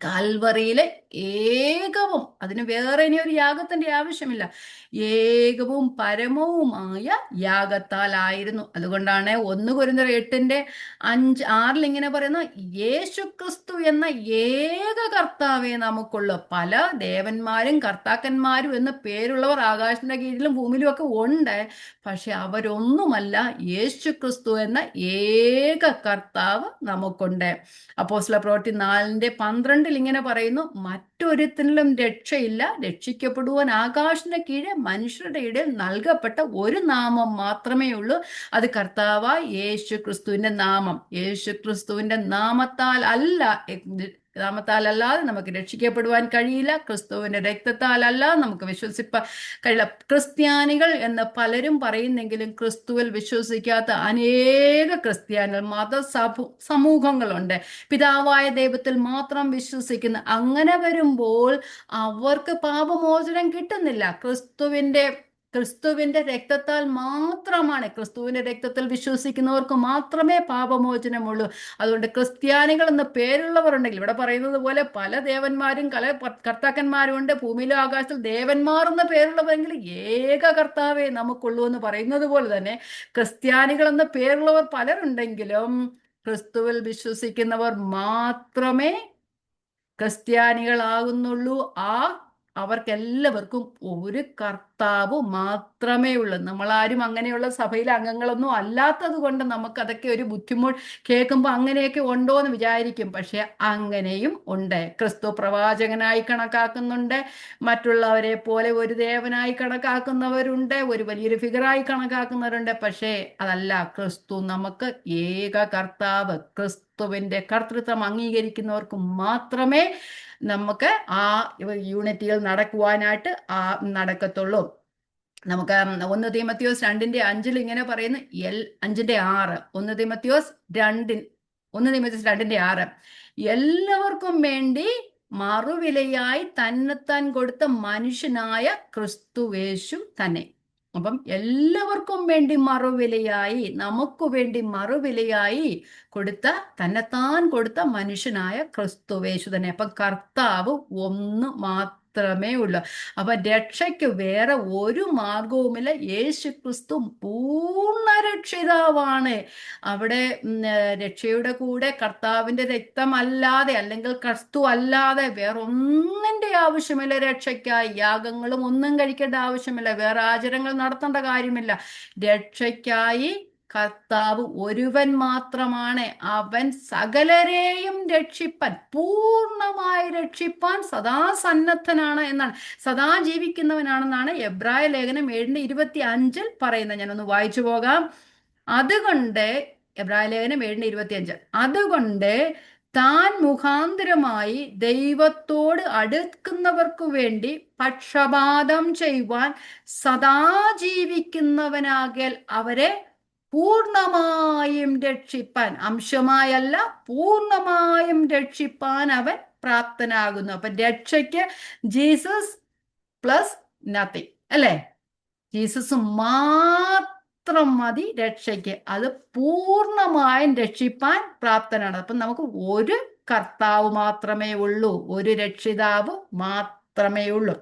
കാൽവറിയിലെ ഏകവും, അതിന് വേറെ ഇനി ഒരു യാഗത്തിന്റെ ആവശ്യമില്ല, ഏകവും പരമവുമായ യാഗത്താലായിരുന്നു. അതുകൊണ്ടാണ് 1 കൊരിന്ത്യർ 8:5-6 ഇങ്ങനെ പറയുന്നു, യേശു ക്രിസ്തു എന്ന ഏക കർത്താവേ നമുക്കുള്ളൂ. പല ദേവന്മാരും കർത്താക്കന്മാരും എന്ന് പേരുള്ളവർ ആകാശത്തിന്റെ കീഴിലും ഭൂമിയിലും ഒക്കെ ഉണ്ട്, പക്ഷെ അവരൊന്നുമല്ല യേശു ക്രിസ്തു എന്ന ഏക കർത്താവ് നമുക്കുണ്ട്. അപ്പോസ്തല പ്രവൃത്തി 4:12 ഇങ്ങനെ പറയുന്നു, മറ്റൊരുത്തിനും രക്ഷയില്ല, രക്ഷിക്കപ്പെടുവാൻ ആകാശത്തിന്റെ കീഴെ മനുഷ്യരുടെ ഇടയിൽ നൽകപ്പെട്ട ഒരു നാമം മാത്രമേ ഉള്ളൂ, അത് കർത്താവായ യേശു ക്രിസ്തുവിന്റെ നാമം. യേശു ക്രിസ്തുവിന്റെ നാമത്താലല്ലാതെ നമുക്ക് രക്ഷിക്കപ്പെടുവാൻ കഴിയില്ല. ക്രിസ്തുവിന്റെ രക്തത്താലല്ലാതെ നമുക്ക് വിശ്വസിപ്പാൻ കഴിയില്ല. ക്രിസ്ത്യാനികൾ എന്ന് പലരും പറയുന്നെങ്കിലും ക്രിസ്തുവിൽ വിശ്വസിക്കാത്ത അനേക ക്രിസ്ത്യാനികൾ സമൂഹങ്ങളുണ്ട്. പിതാവായ ദൈവത്തിൽ മാത്രം വിശ്വസിക്കുന്ന. അങ്ങനെ വരുമ്പോൾ അവർക്ക് പാപമോചനം കിട്ടുന്നില്ല. ക്രിസ്തുവിന്റെ രക്തത്താൽ മാത്രമാണ്, ക്രിസ്തുവിന്റെ രക്തത്തിൽ വിശ്വസിക്കുന്നവർക്ക് മാത്രമേ പാപമോചനമുള്ളൂ. അതുകൊണ്ട് ക്രിസ്ത്യാനികൾ എന്ന പേരുള്ളവരുണ്ടെങ്കിൽ, ഇവിടെ പറയുന്നത് പോലെ പല ദേവന്മാരും കർത്താക്കന്മാരും ഉണ്ട്, ഭൂമിയിലും ആകാശത്തിൽ ദേവന്മാർ എന്ന പേരുള്ളവരെങ്കിൽ ഏക കർത്താവേ നമുക്കുള്ളൂ എന്ന് പറയുന്നത് പോലെ തന്നെ ക്രിസ്ത്യാനികൾ എന്ന പേരുള്ളവർ പലരുണ്ടെങ്കിലും ക്രിസ്തുവിൽ വിശ്വസിക്കുന്നവർ മാത്രമേ ക്രിസ്ത്യാനികളാകുന്നുള്ളൂ. അവർക്കെല്ലാവർക്കും ഒരു കർത്താവ് മാത്രമേ ഉള്ളൂ. നമ്മളാരും അങ്ങനെയുള്ള സഭയിലെ അംഗങ്ങളൊന്നും അല്ലാത്തത് കൊണ്ട് നമുക്കതൊക്കെ ഒരു ബുദ്ധിമുട്ട് കേൾക്കുമ്പോൾ അങ്ങനെയൊക്കെ ഉണ്ടോ എന്ന് വിചാരിക്കും. പക്ഷെ അങ്ങനെയും ഉണ്ട്. ക്രിസ്തു പ്രവാചകനായി കണക്കാക്കുന്നുണ്ട്, മറ്റുള്ളവരെ പോലെ ഒരു ദേവനായി കണക്കാക്കുന്നവരുണ്ട്, ഒരു വലിയൊരു ഫിഗറായി കണക്കാക്കുന്നവരുണ്ട്. പക്ഷേ അതല്ല, ക്രിസ്തു നമുക്ക് ഏക കർത്താവ്. ക്രിസ്തുവിന്റെ കർത്തൃത്വം അംഗീകരിക്കുന്നവർക്ക് മാത്രമേ നമുക്ക് ആ യൂണിറ്റികൾ നടക്കുവാനായിട്ട് നടക്കത്തുള്ളൂ. നമുക്ക് 1 തീമോഥെയോസ് 2:5 ഇങ്ങനെ പറയുന്നു, 5:6, 1 തീമോഥെയോസ് 2:6, എല്ലാവർക്കും വേണ്ടി മറുവിലയായി തന്നെത്താൻ കൊടുത്ത മനുഷ്യനായ ക്രിസ്തുവേശു തന്നെ. അപ്പം എല്ലാവർക്കും വേണ്ടി മറുവിലയായി, നമുക്ക് വേണ്ടി മറുവിലയായി തന്നെത്താൻ കൊടുത്ത മനുഷ്യനായ ക്രിസ്തുവേശു തന്നെ. അപ്പം കർത്താവ് ഒന്ന് മാത്രമേ ഉള്ളൂ. അപ്പൊ രക്ഷയ്ക്ക് വേറെ ഒരു മാർഗവുമില്ല. യേശു ക്രിസ്തു പൂർണ്ണ രക്ഷിതാവാണ്. അവിടെ രക്ഷയുടെ കൂടെ കർത്താവിന്റെ രക്തമല്ലാതെ, അല്ലെങ്കിൽ ക്രിസ്തു അല്ലാതെ വേറൊന്നിന്റെ ആവശ്യമില്ല. രക്ഷയ്ക്കായി യാഗങ്ങളും ഒന്നും കഴിക്കേണ്ട ആവശ്യമില്ല, വേറെ ആചാരങ്ങൾ നടത്തേണ്ട കാര്യമില്ല. രക്ഷയ്ക്കായി കർത്താവ് ഒരുവൻ മാത്രമാണ്. അവൻ സകലരെയും രക്ഷിപ്പാൻ, പൂർണ്ണമായി രക്ഷിപ്പാൻ സദാ സന്നദ്ധനാണ് എന്നാണ്, സദാ ജീവിക്കുന്നവനാണെന്നാണ് എബ്രായ ലേഖനം 7:25 പറയുന്നത്. ഞാനൊന്ന് വായിച്ചു പോകാം. അതുകൊണ്ട് എബ്രായ ലേഖനം 7:25, അതുകൊണ്ട് താൻ മുഖാന്തരമായി ദൈവത്തോട് അടുക്കുന്നവർക്കു വേണ്ടി പക്ഷപാതം ചെയ്യുവാൻ സദാ ജീവിക്കുന്നവനാകൽ അവരെ പൂർണ്ണമായും രക്ഷിപ്പാൻ, അംശമായല്ല പൂർണ്ണമായും രക്ഷിപ്പാൻ അവൻ പ്രാപ്തനാകുന്നു. അപ്പൊ രക്ഷയ്ക്ക് ജീസസ് പ്ലസ് നത്തിങ്, അല്ലേ? ജീസസ് മാത്രം മതി രക്ഷയ്ക്ക്. അത് പൂർണ്ണമായും രക്ഷിപ്പാൻ പ്രാപ്തനാണ്. അപ്പം നമുക്ക് ഒരു കർത്താവ് മാത്രമേ ഉള്ളൂ, ഒരു രക്ഷിതാവ് മാത്രമേ ഉള്ളൂ.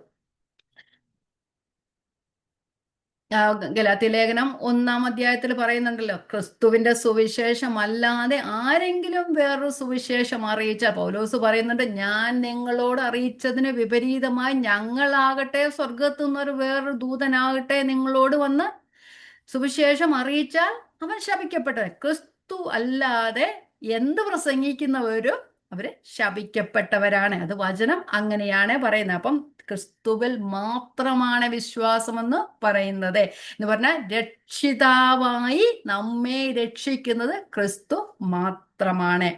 ഗലാത്യ ലേഖനം 1-ാം അധ്യായത്തിൽ പറയുന്നുണ്ടല്ലോ, ക്രിസ്തുവിന്റെ സുവിശേഷം അല്ലാതെ ആരെങ്കിലും വേറൊരു സുവിശേഷം അറിയിച്ചാൽ, പൗലോസ് പറയുന്നുണ്ട്, ഞാൻ നിങ്ങളോട് അറിയിച്ചതിന് വിപരീതമായി ഞങ്ങളാകട്ടെ, സ്വർഗത്തു നിന്നൊരു വേറൊരു ദൂതനാകട്ടെ നിങ്ങളോട് വന്ന് സുവിശേഷം അറിയിച്ചാൽ അവൻ ശപിക്കപ്പെട്ടവൻ. ക്രിസ്തു അല്ലാതെ എന്ത് പ്രസംഗിക്കുന്നവരും അവര് ശപിക്കപ്പെട്ടവരാണ്. അത് വചനം അങ്ങനെയാണ് പറയുന്നത്. അപ്പം ക്രിസ്തുവിൽ മാത്രമാണ് വിശ്വാസമെന്ന് പറയുന്നത്. എന്ന് പറഞ്ഞാൽ രക്ഷിതാവായി നമ്മെ രക്ഷിക്കുന്നത് ക്രിസ്തു മാത്രമാണ്.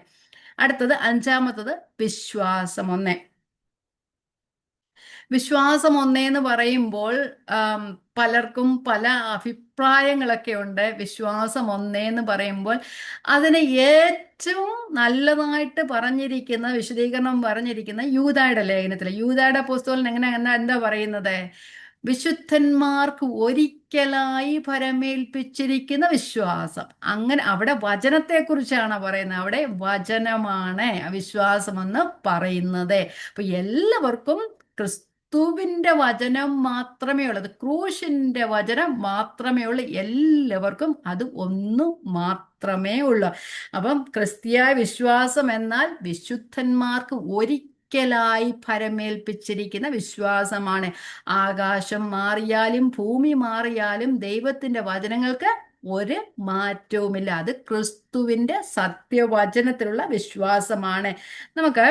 അടുത്തത് 5-മത്തത് വിശ്വാസം ഒന്ന്. വിശ്വാസം ഒന്നേന്ന് പറയുമ്പോൾ പലർക്കും പല അഭിപ്രായങ്ങളൊക്കെ ഉണ്ട്. വിശ്വാസം ഒന്നേന്ന് പറയുമ്പോൾ അതിന് ഏറ്റവും നല്ലതായിട്ട് പറഞ്ഞിരിക്കുന്ന, വിശദീകരണം പറഞ്ഞിരിക്കുന്ന യൂദായുടെ ലേഖനത്തിൽ, യൂദായുടെ പുസ്തകത്തിൽ എന്താ പറയുന്നത്? വിശുദ്ധന്മാർക്ക് ഒരിക്കലായി ഭരമേൽപ്പിച്ചിരിക്കുന്ന വിശ്വാസം. അങ്ങനെ അവിടെ വചനത്തെക്കുറിച്ചാണ് പറയുന്നത്. അവിടെ വചനമാണ് വിശ്വാസമെന്ന് പറയുന്നത്. അപ്പൊ എല്ലാവർക്കും ക്രിസ്തുവിന്റെ വചനം മാത്രമേ ഉള്ളൂ, അത് ക്രൂശിന്റെ വചനം മാത്രമേ ഉള്ളൂ. എല്ലാവർക്കും അത് ഒന്നു മാത്രമേ ഉള്ളൂ. അപ്പം ക്രിസ്തീയ വിശ്വാസം എന്നാൽ വിശുദ്ധന്മാർക്ക് ഒരിക്കലായി ഭരമേൽപ്പിച്ചിരിക്കുന്ന വിശ്വാസമാണ്. ആകാശം മാറിയാലും ഭൂമി മാറിയാലും ദൈവത്തിന്റെ വചനങ്ങൾക്ക് ഒരു മാറ്റവുമില്ല. അത് ക്രിസ്തുവിന്റെ സത്യവചനത്തിലുള്ള വിശ്വാസമാണ്. നമുക്ക്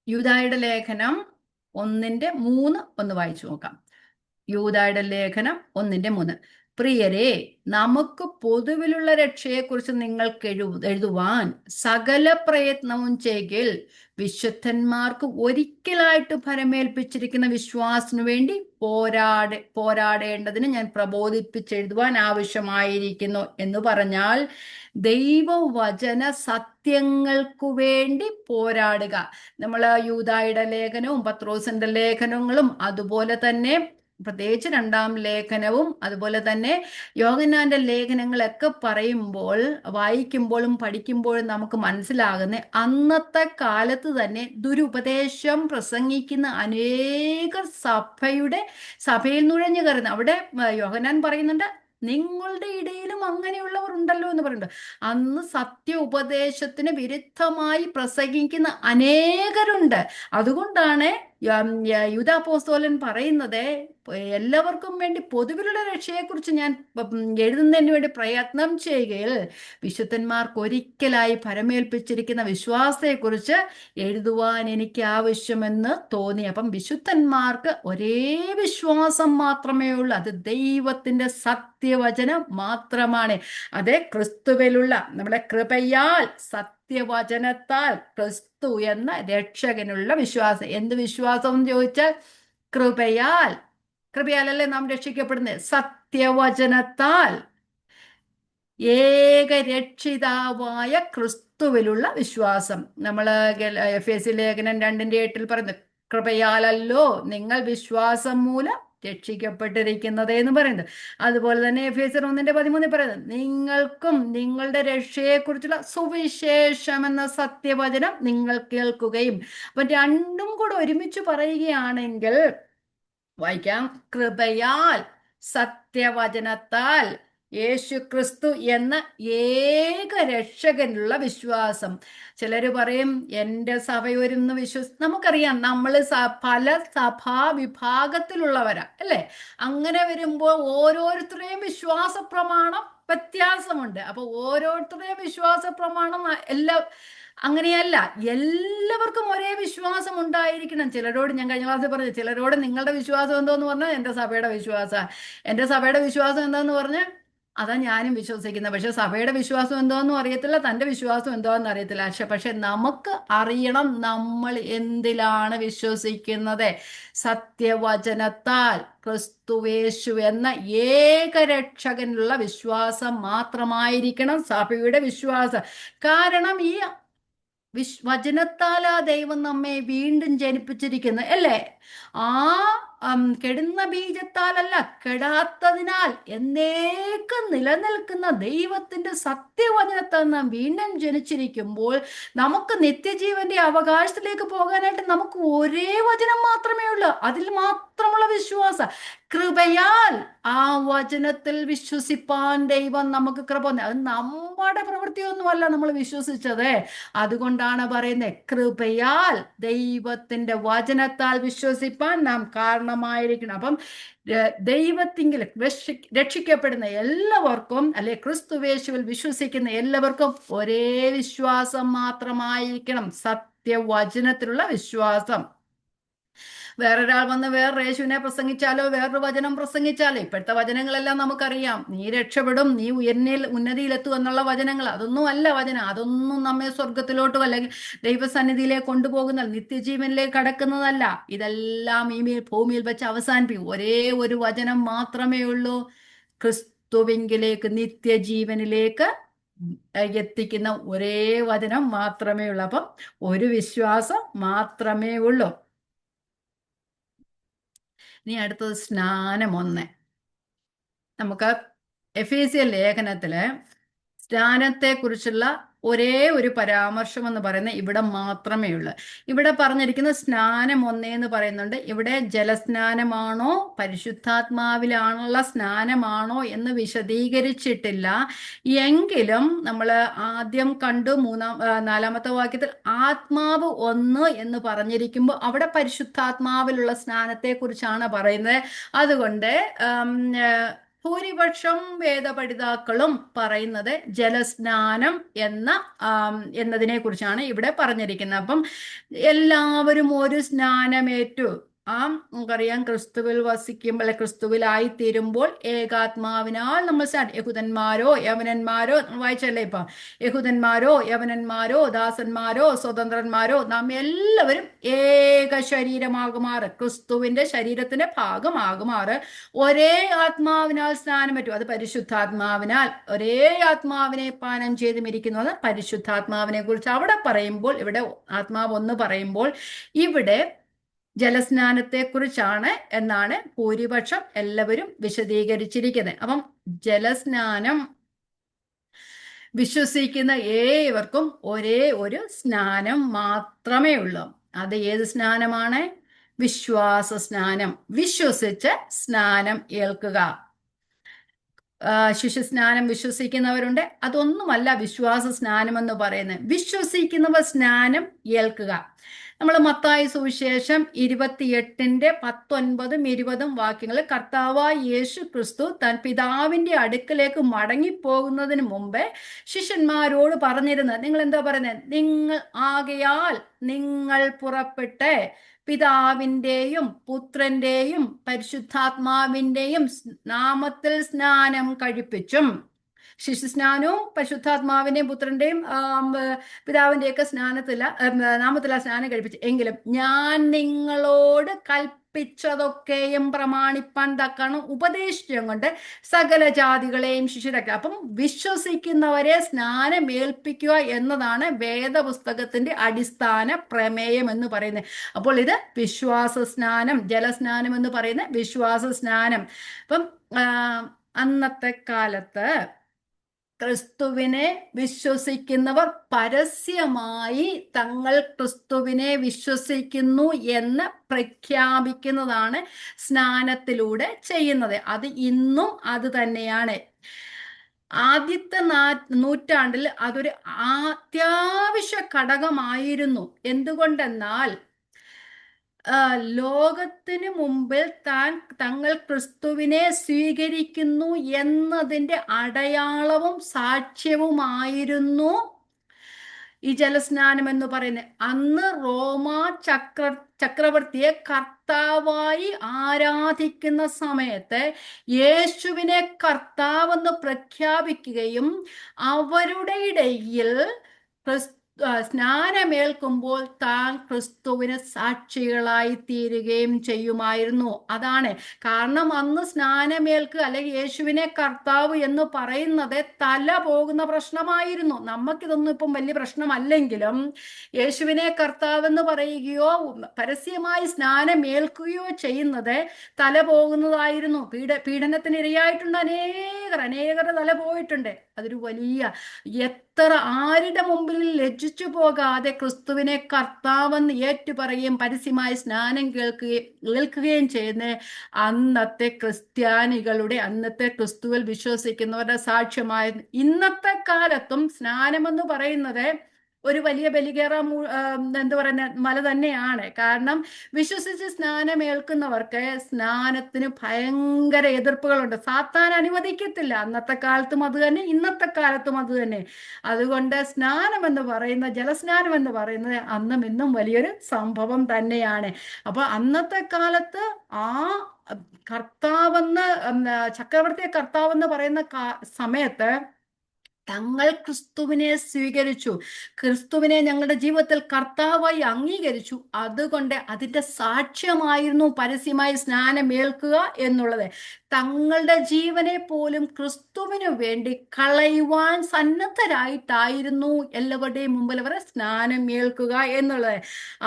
യൂദായുടെ ലേഖനം 1:3 ഒന്ന് വായിച്ചു നോക്കാം. യൂദായുടെ ലേഖനം 1:3. പ്രിയരെ, നമുക്ക് പൊതുവിലുള്ള രക്ഷയെക്കുറിച്ച് നിങ്ങൾക്ക് എഴുതുവാൻ സകല പ്രയത്നവും ചെയ്യിൽ വിശുദ്ധന്മാർക്ക് ഒരിക്കലായിട്ട് ഫലമേൽപ്പിച്ചിരിക്കുന്ന വിശ്വാസത്തിനു വേണ്ടി പോരാടേണ്ടതിന് ഞാൻ പ്രബോധിപ്പിച്ചെഴുതുവാൻ ആവശ്യമായിരിക്കുന്നു എന്ന് പറഞ്ഞാൽ, ദൈവവചന സത്യങ്ങൾക്കു വേണ്ടി പോരാടുക. നമ്മൾ യൂദായുടെ ലേഖനവും പത്രോസിന്റെ ലേഖനങ്ങളും, അതുപോലെ തന്നെ പ്രത്യേകിച്ച് 2-ാം ലേഖനവും, അതുപോലെ തന്നെ യോഹന്നാന്റെ ലേഖനങ്ങളൊക്കെ പറയുമ്പോൾ, വായിക്കുമ്പോഴും പഠിക്കുമ്പോഴും നമുക്ക് മനസ്സിലാകുന്ന, അന്നത്തെ കാലത്ത് തന്നെ ദുരുപദേശം പ്രസംഗിക്കുന്ന അനേക സഭയിൽ നുഴഞ്ഞു കയറുന്നു. അവിടെ യോഹന്നാൻ പറയുന്നുണ്ട്, നിങ്ങളുടെ ഇടയിലും അങ്ങനെയുള്ളവർ ഉണ്ടല്ലോ എന്ന് പറയുന്നുണ്ട്. അന്ന് സത്യ ഉപദേശത്തിന് വിരുദ്ധമായി പ്രസംഗിക്കുന്ന അനേകരുണ്ട്. അതുകൊണ്ടാണ് യൂദാപ്പോസ്തലൻ പറയുന്നത്, എല്ലാവർക്കും വേണ്ടി പൊതുവിലുള്ള രക്ഷയെക്കുറിച്ച് ഞാൻ എഴുതുന്നതിന് വേണ്ടി പ്രയത്നം ചെയ്യുകയിൽ വിശുദ്ധന്മാർക്ക് ഒരിക്കലായി ഫലമേൽപ്പിച്ചിരിക്കുന്ന വിശ്വാസത്തെക്കുറിച്ച് എഴുതുവാൻ എനിക്ക് ആവശ്യമെന്ന് തോന്നി. അപ്പം വിശുദ്ധന്മാർക്ക് ഒരേ വിശ്വാസം മാത്രമേ ഉള്ളൂ, അത് ദൈവത്തിന്റെ സത്യവചനം മാത്രമാണ്. അത് ക്രിസ്തുവിലുള്ള നമ്മുടെ കൃപയാൽ, സത്യവചനത്താൽ ക്രിസ്തു എന്ന രക്ഷകനുള്ള വിശ്വാസം. എന്ത് വിശ്വാസം എന്ന് ചോദിച്ചാൽ, കൃപയാലല്ലേ നാം രക്ഷിക്കപ്പെടുന്നത്? സത്യവചനത്താൽ ഏക രക്ഷിതാവായ ക്രിസ്തുവിലുള്ള വിശ്വാസം. നമ്മൾ എഫേസ്യ ലേഖനം 2:8 പറയുന്നത്, കൃപയാലല്ലോ നിങ്ങൾ വിശ്വാസം മൂലം രക്ഷിക്കപ്പെട്ടിരിക്കുന്നത് എന്ന് പറയുന്നത്. അതുപോലെ തന്നെ എഫേസ്യർ 1:13 പറയുന്നത്, നിങ്ങൾക്കും നിങ്ങളുടെ രക്ഷയെക്കുറിച്ചുള്ള സുവിശേഷം എന്ന സത്യവചനം നിങ്ങൾ കേൾക്കുകയും. അപ്പൊ രണ്ടും കൂടെ ഒരുമിച്ച് പറയുകയാണെങ്കിൽ വായിക്കാം, കൃപയാൽ സത്യവചനത്താൽ യേശു ക്രിസ്തു എന്ന ഏക രക്ഷകനുള്ള വിശ്വാസം. ചിലര് പറയും എൻ്റെ സഭയൊരുന്ന് നമുക്കറിയാം നമ്മൾ പല സഭാ വിഭാഗത്തിലുള്ളവരാ അല്ലേ. അങ്ങനെ വരുമ്പോൾ ഓരോരുത്തരുടെയും വിശ്വാസ പ്രമാണം വ്യത്യാസമുണ്ട്. അപ്പൊ ഓരോരുത്തരുടെയും വിശ്വാസ പ്രമാണം അങ്ങനെയല്ല, എല്ലാവർക്കും ഒരേ വിശ്വാസം ഉണ്ടായിരിക്കണം. ചിലരോട് ഞാൻ കഴിഞ്ഞ ക്ലാസ്സിൽ പറഞ്ഞു, ചിലരോട് നിങ്ങളുടെ വിശ്വാസം എന്തോന്ന് പറഞ്ഞാൽ എൻ്റെ സഭയുടെ വിശ്വാസം, എൻ്റെ സഭയുടെ വിശ്വാസം എന്താന്ന് പറഞ്ഞാൽ അതാ ഞാനും വിശ്വസിക്കുന്നത്. പക്ഷെ സഭയുടെ വിശ്വാസം എന്തോന്നും അറിയത്തില്ല, തൻ്റെ വിശ്വാസം എന്തോന്ന് അറിയത്തില്ല. പക്ഷെ നമുക്ക് അറിയണം നമ്മൾ എന്തിലാണ് വിശ്വസിക്കുന്നത്. സത്യവചനത്താൽ ക്രിസ്തുവേശു എന്ന ഏകരക്ഷകനുള്ള വിശ്വാസം മാത്രമായിരിക്കണം സഭയുടെ വിശ്വാസം. കാരണം ഈ വചനത്താലാ ദൈവം നമ്മെ വീണ്ടും ജനിപ്പിച്ചിരിക്കുന്നു അല്ലേ. ആ കെടുന്ന ബീജത്താലല്ല, കെടാത്തതിനാൽ എന്നേക്കും നിലനിൽക്കുന്ന ദൈവത്തിന്റെ സത്യവചനത്താൽ നാം വീണ്ടും ജനിച്ചിരിക്കുമ്പോൾ നമുക്ക് നിത്യജീവന്റെ അവകാശത്തിലേക്ക് പോകാനായിട്ട് നമുക്ക് ഒരേ വചനം മാത്രമേ ഉള്ളൂ. അതിൽ മാത്രമുള്ള വിശ്വാസം. കൃപയാൽ ആ വചനത്തിൽ വിശ്വസിപ്പാൻ ദൈവം നമുക്ക് കൃപ. അത് നമ്മുടെ പ്രവൃത്തിയൊന്നുമല്ല നമ്മൾ വിശ്വസിച്ചത്. അതുകൊണ്ടാണ് പറയുന്നത്, കൃപയാൽ ദൈവത്തിന്റെ വചനത്താൽ വിശ്വസിപ്പാൻ നാം കാരണമായിരിക്കണം. അപ്പം ദൈവത്തിങ്കിൽ രക്ഷിക്കപ്പെടുന്ന എല്ലാവർക്കും, അല്ലെ ക്രിസ്തുവേശുവിൽ വിശ്വസിക്കുന്ന എല്ലാവർക്കും ഒരേ വിശ്വാസം മാത്രമായിരിക്കണം, സത്യവചനത്തിലുള്ള വിശ്വാസം. വേറൊരാൾ വന്ന് വേറൊരു യേശുവിനെ പ്രസംഗിച്ചാലോ വേറൊരു വചനം പ്രസംഗിച്ചാലോ, ഇപ്പോഴത്തെ വചനങ്ങളെല്ലാം നമുക്കറിയാം, നീ രക്ഷപ്പെടും, നീ ഉന്നതിയിലെത്തും എന്നുള്ള വചനങ്ങൾ. അതൊന്നും അല്ല വചനം. അതൊന്നും നമ്മെ സ്വർഗത്തിലോട്ടും അല്ലെങ്കിൽ ദൈവസന്നിധിയിലേക്ക് കൊണ്ടുപോകുന്ന നിത്യജീവനിലേക്ക് കടക്കുന്നതല്ല. ഇതെല്ലാം ഈ ഭൂമിയിൽ വെച്ച് അവസാനിപ്പിക്കും. ഒരേ ഒരു വചനം മാത്രമേ ഉള്ളൂ, ക്രിസ്തുവിങ്കിലേക്ക് നിത്യജീവനിലേക്ക് എത്തിക്കുന്ന ഒരേ വചനം മാത്രമേ ഉള്ളൂ. അപ്പം ഒരു വിശ്വാസം മാത്രമേ ഉള്ളൂ. ഇനി അടുത്തത് സ്നാനം 1. നമുക്ക് എഫേസ്യ ലേഖനത്തില് സ്നാനത്തെക്കുറിച്ചുള്ള ഒരേ ഒരു പരാമർശം എന്ന് പറയുന്നത് ഇവിടെ മാത്രമേ ഉള്ളൂ. ഇവിടെ പറഞ്ഞിരിക്കുന്ന സ്നാനം 1 എന്ന് പറയുന്നുണ്ട്. ഇവിടെ ജലസ്നാനമാണോ പരിശുദ്ധാത്മാവിലാണുള്ള സ്നാനമാണോ എന്ന് വിശദീകരിച്ചിട്ടില്ല. എങ്കിലും നമ്മൾ ആദ്യം കണ്ടു 4-ാമത്തെ വാക്യത്തിൽ ആത്മാവ് 1 എന്ന് പറഞ്ഞിരിക്കുമ്പോൾ അവിടെ പരിശുദ്ധാത്മാവിലുള്ള സ്നാനത്തെക്കുറിച്ചാണ് പറയുന്നത്. അതുകൊണ്ട് ഭൂരിപക്ഷം വേദപഠിതാക്കളും പറയുന്നത് ജലസ്നാനം എന്നതിനെ കുറിച്ചാണ് ഇവിടെ പറഞ്ഞിരിക്കുന്നത്. അപ്പം എല്ലാവരും ഒരു സ്നാനമേറ്റു. നമുക്കറിയാം, ക്രിസ്തുവിൽ വസിക്കുമ്പോൾ, ക്രിസ്തുവിലായി തീരുമ്പോൾ ഏകാത്മാവിനാൽ നമ്മൾ യഹൂദന്മാരോ യവനന്മാരോ വായിച്ചല്ലേ ഇപ്പം, യഹൂദന്മാരോ യവനന്മാരോ ദാസന്മാരോ സ്വതന്ത്രന്മാരോ നാം എല്ലാവരും ഏക ശരീരമാകുമാറ്, ക്രിസ്തുവിന്റെ ശരീരത്തിന്റെ ഭാഗമാകുമാറ് ഒരേ ആത്മാവിനാൽ സ്നാനമേറ്റു. അത് പരിശുദ്ധാത്മാവിനാൽ, ഒരേ ആത്മാവിനെ പാനം ചെയ്തുമിരിക്കുന്നത് പരിശുദ്ധാത്മാവിനെ കുറിച്ച് അവിടെ പറയുമ്പോൾ, ഇവിടെ ആത്മാവ് 1 പറയുമ്പോൾ ഇവിടെ ജലസ്നാനത്തെക്കുറിച്ചാണ് എന്നാണ് ഭൂരിപക്ഷം എല്ലാവരും വിശദീകരിച്ചിരിക്കുന്നത്. അപ്പം ജലസ്നാനം വിശ്വസിക്കുന്ന ഏവർക്കും ഒരേ ഒരു സ്നാനം മാത്രമേ ഉള്ളൂ. അത് ഏത് സ്നാനമാണ്? വിശ്വാസ സ്നാനം. വിശ്വസിച്ച് സ്നാനം ഏൽക്കുക. ശിശുസ്നാനം വിശ്വസിക്കുന്നവരുണ്ട്. അതൊന്നുമല്ല വിശ്വാസ സ്നാനം എന്ന് പറയുന്നത്. വിശ്വസിക്കുന്നവർ സ്നാനം ഏൽക്കുക. നമ്മൾ മത്തായി സുവിശേഷം 28:19-20 വാക്യങ്ങളിൽ കർത്താവായ യേശു ക്രിസ്തു താൻ പിതാവിന്റെ അടുക്കലേക്ക് മടങ്ങിപ്പോകുന്നതിന് മുമ്പേ ശിഷ്യന്മാരോട് പറഞ്ഞിരുന്നത്, നിങ്ങൾ എന്താ പറയുന്നത്? നിങ്ങൾ പുറപ്പെട്ട് പിതാവിൻ്റെയും പുത്രന്റെയും പരിശുദ്ധാത്മാവിൻ്റെയും നാമത്തിൽ സ്നാനം കഴിപ്പിച്ചും. ശിശുസ്നാനവും പരിശുദ്ധാത്മാവിന്റെയും പുത്രന്റെയും പിതാവിന്റെയൊക്കെ നാമത്തില സ്നാനം കഴിപ്പിച്ചു. എങ്കിലും ഞാൻ നിങ്ങളോട് കൽപ്പിച്ചതൊക്കെയും പ്രമാണിപ്പാൻ തക്കണം ഉപദേശിച്ചും കൊണ്ട് സകല ജാതികളെയും ശിഷ്യരാക്കുക. അപ്പം വിശ്വസിക്കുന്നവരെ സ്നാനമേൽപ്പിക്കുക എന്നതാണ് വേദപുസ്തകത്തിന്റെ അടിസ്ഥാന പ്രമേയം എന്ന് പറയുന്നത്. അപ്പോൾ ഇത് വിശ്വാസ സ്നാനം, ജലസ്നാനം എന്ന് പറയുന്ന വിശ്വാസ സ്നാനം. അപ്പം അന്നത്തെ കാലത്ത് ക്രിസ്തുവിനെ വിശ്വസിക്കുന്നവർ പരസ്യമായി തങ്ങൾ ക്രിസ്തുവിനെ വിശ്വസിക്കുന്നു എന്ന് പ്രഖ്യാപിക്കുന്നതാണ് സ്നാനത്തിലൂടെ ചെയ്യുന്നത്. അത് ഇന്നും അത് തന്നെയാണ്. ആദ്യത്തെ നൂറ്റാണ്ടിൽ അതൊരു അത്യാവശ്യ ഘടകമായിരുന്നു. എന്തുകൊണ്ടെന്നാൽ ലോകത്തിന് മുമ്പിൽ തങ്ങൾ ക്രിസ്തുവിനെ സ്വീകരിക്കുന്നു എന്നതിൻ്റെ അടയാളവും സാക്ഷ്യവുമായിരുന്നു ഈ ജലസ്നാനം എന്ന് പറയുന്നത്. അന്ന് റോമാ ചക്രവർത്തിയെ കർത്താവായി ആരാധിക്കുന്ന സമയത്ത് യേശുവിനെ കർത്താവെന്ന് പ്രഖ്യാപിക്കുകയും അവരുടെ ഇടയിൽ സ്നാനമേൽക്കുമ്പോൾ താൻ ക്രിസ്തുവിന് സാക്ഷികളായി തീരുകയും ചെയ്യുമായിരുന്നു. അതാണ് കാരണം. അന്ന് സ്നാനമേൽക്കുക അല്ലെങ്കിൽ യേശുവിനെ കർത്താവ് എന്ന് പറയുന്നത് തല പോകുന്ന പ്രശ്നമായിരുന്നു. നമുക്കിതൊന്നും ഇപ്പം വലിയ പ്രശ്നമല്ലെങ്കിലും യേശുവിനെ കർത്താവ് എന്ന് പറയുകയോ പരസ്യമായി സ്നാനമേൽക്കുകയോ ചെയ്യുന്നത് തല പോകുന്നതായിരുന്നു. പീഡനത്തിന് ഇരയായിട്ടുണ്ട് അനേകർ തല പോയിട്ടുണ്ട്. അതൊരു വലിയ ആരുടെ മുമ്പിൽ ലജ്ജിച്ചു പോകാതെ ക്രിസ്തുവിനെ കർത്താവെന്ന് ഏറ്റുപറയുകയും പരസ്യമായി സ്നാനം കേൾക്കുകയും ചെയ്യുന്ന അന്നത്തെ ക്രിസ്തുവിൽ വിശ്വസിക്കുന്നവരുടെ സാക്ഷ്യമായിരുന്നു. ഇന്നത്തെ കാലത്തും സ്നാനമെന്ന് പറയുന്നത് ഒരു വലിയ ബലികേറ എന്താ പറയുന്ന മല തന്നെയാണ്. കാരണം വിശ്വസിച്ച് സ്നാനമേൽക്കുന്നവർക്ക് സ്നാനത്തിന് ഭയങ്കര എതിർപ്പുകളുണ്ട്. സാത്താൻ അനുവദിക്കത്തില്ല. അന്നത്തെ കാലത്തും അത് തന്നെ, ഇന്നത്തെ കാലത്തും അത് തന്നെ. അതുകൊണ്ട് സ്നാനം എന്ന് പറയുന്ന ജലസ്നാനം എന്ന് പറയുന്നത് അന്നും ഇന്നും വലിയൊരു സംഭവം തന്നെയാണ്. അപ്പൊ അന്നത്തെ കാലത്ത് ആ കർത്താവെന്ന് ചക്രവർത്തിയെ കർത്താവെന്ന് പറയുന്ന സമയത്ത് തങ്ങൾ ക്രിസ്തുവിനെ സ്വീകരിച്ചു, ക്രിസ്തുവിനെ ഞങ്ങളുടെ ജീവിതത്തിൽ കർത്താവായി അംഗീകരിച്ചു. അതുകൊണ്ട് അതിൻ്റെ സാക്ഷ്യമായിരുന്നു പരസ്യമായി സ്നാനമേൽക്കുക എന്നുള്ളത്. തങ്ങളുടെ ജീവനെ പോലും ക്രിസ്തുവിന് വേണ്ടി കളയുവാൻ സന്നദ്ധരായിട്ടായിരുന്നു എല്ലാവരുടെയും മുമ്പിൽ അവർ സ്നാനമേൽക്കുക എന്നുള്ളത്.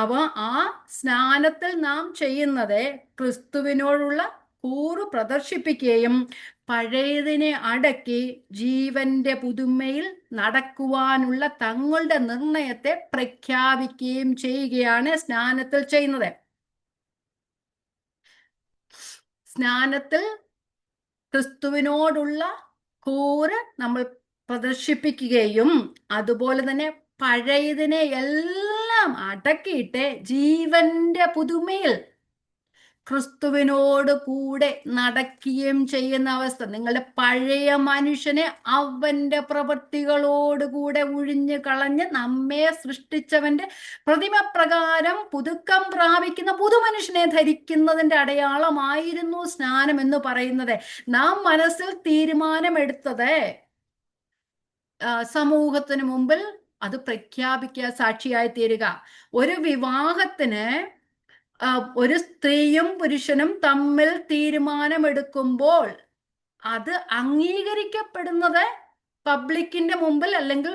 അപ്പോൾ ആ സ്നാനത്തിൽ നാം ചെയ്യുന്നത് ക്രിസ്തുവിനോടുള്ള കൂറ് പ്രദർശിപ്പിക്കുകയും പഴയതിനെ അടക്കി ജീവന്റെ പുതുമയിൽ നടക്കുവാനുള്ള തങ്ങളുടെ നിർണയത്തെ പ്രഖ്യാപിക്കുകയും ചെയ്യുകയാണ് സ്നാനത്തിൽ ചെയ്യുന്നത്. സ്നാനത്തിൽ ക്രിസ്തുവിനോടുള്ള കൂറ് നമ്മൾ പ്രദർശിപ്പിക്കുകയും അതുപോലെ തന്നെ പഴയതിനെ എല്ലാം അടക്കിയിട്ട് ജീവന്റെ പുതുമയിൽ ക്രിസ്തുവിനോട് കൂടെ നടക്കുകയും ചെയ്യുന്ന അവസ്ഥ. നിങ്ങളുടെ പഴയ മനുഷ്യനെ അവന്റെ പ്രവൃത്തികളോടുകൂടെ ഒഴിഞ്ഞു കളഞ്ഞ് നമ്മെ സൃഷ്ടിച്ചവന്റെ പ്രതിമ പ്രകാരം പുതുക്കം പ്രാപിക്കുന്ന പുതുമനുഷ്യനെ ധരിക്കുന്നതിന്റെ അടയാളമായിരുന്നു സ്നാനം എന്ന് പറയുന്നത്. നാം മനസ്സിൽ തീരുമാനമെടുത്തത് സമൂഹത്തിന് മുമ്പിൽ അത് പ്രഖ്യാപിക്കുക, സാക്ഷിയായി തീരുക. ഒരു വിവാഹത്തിന് ഒരു സ്ത്രീയും പുരുഷനും തമ്മിൽ തീരുമാനമെടുക്കുമ്പോൾ അത് അംഗീകരിക്കപ്പെടുന്നത് പബ്ലിക്കിന്റെ മുമ്പിൽ അല്ലെങ്കിൽ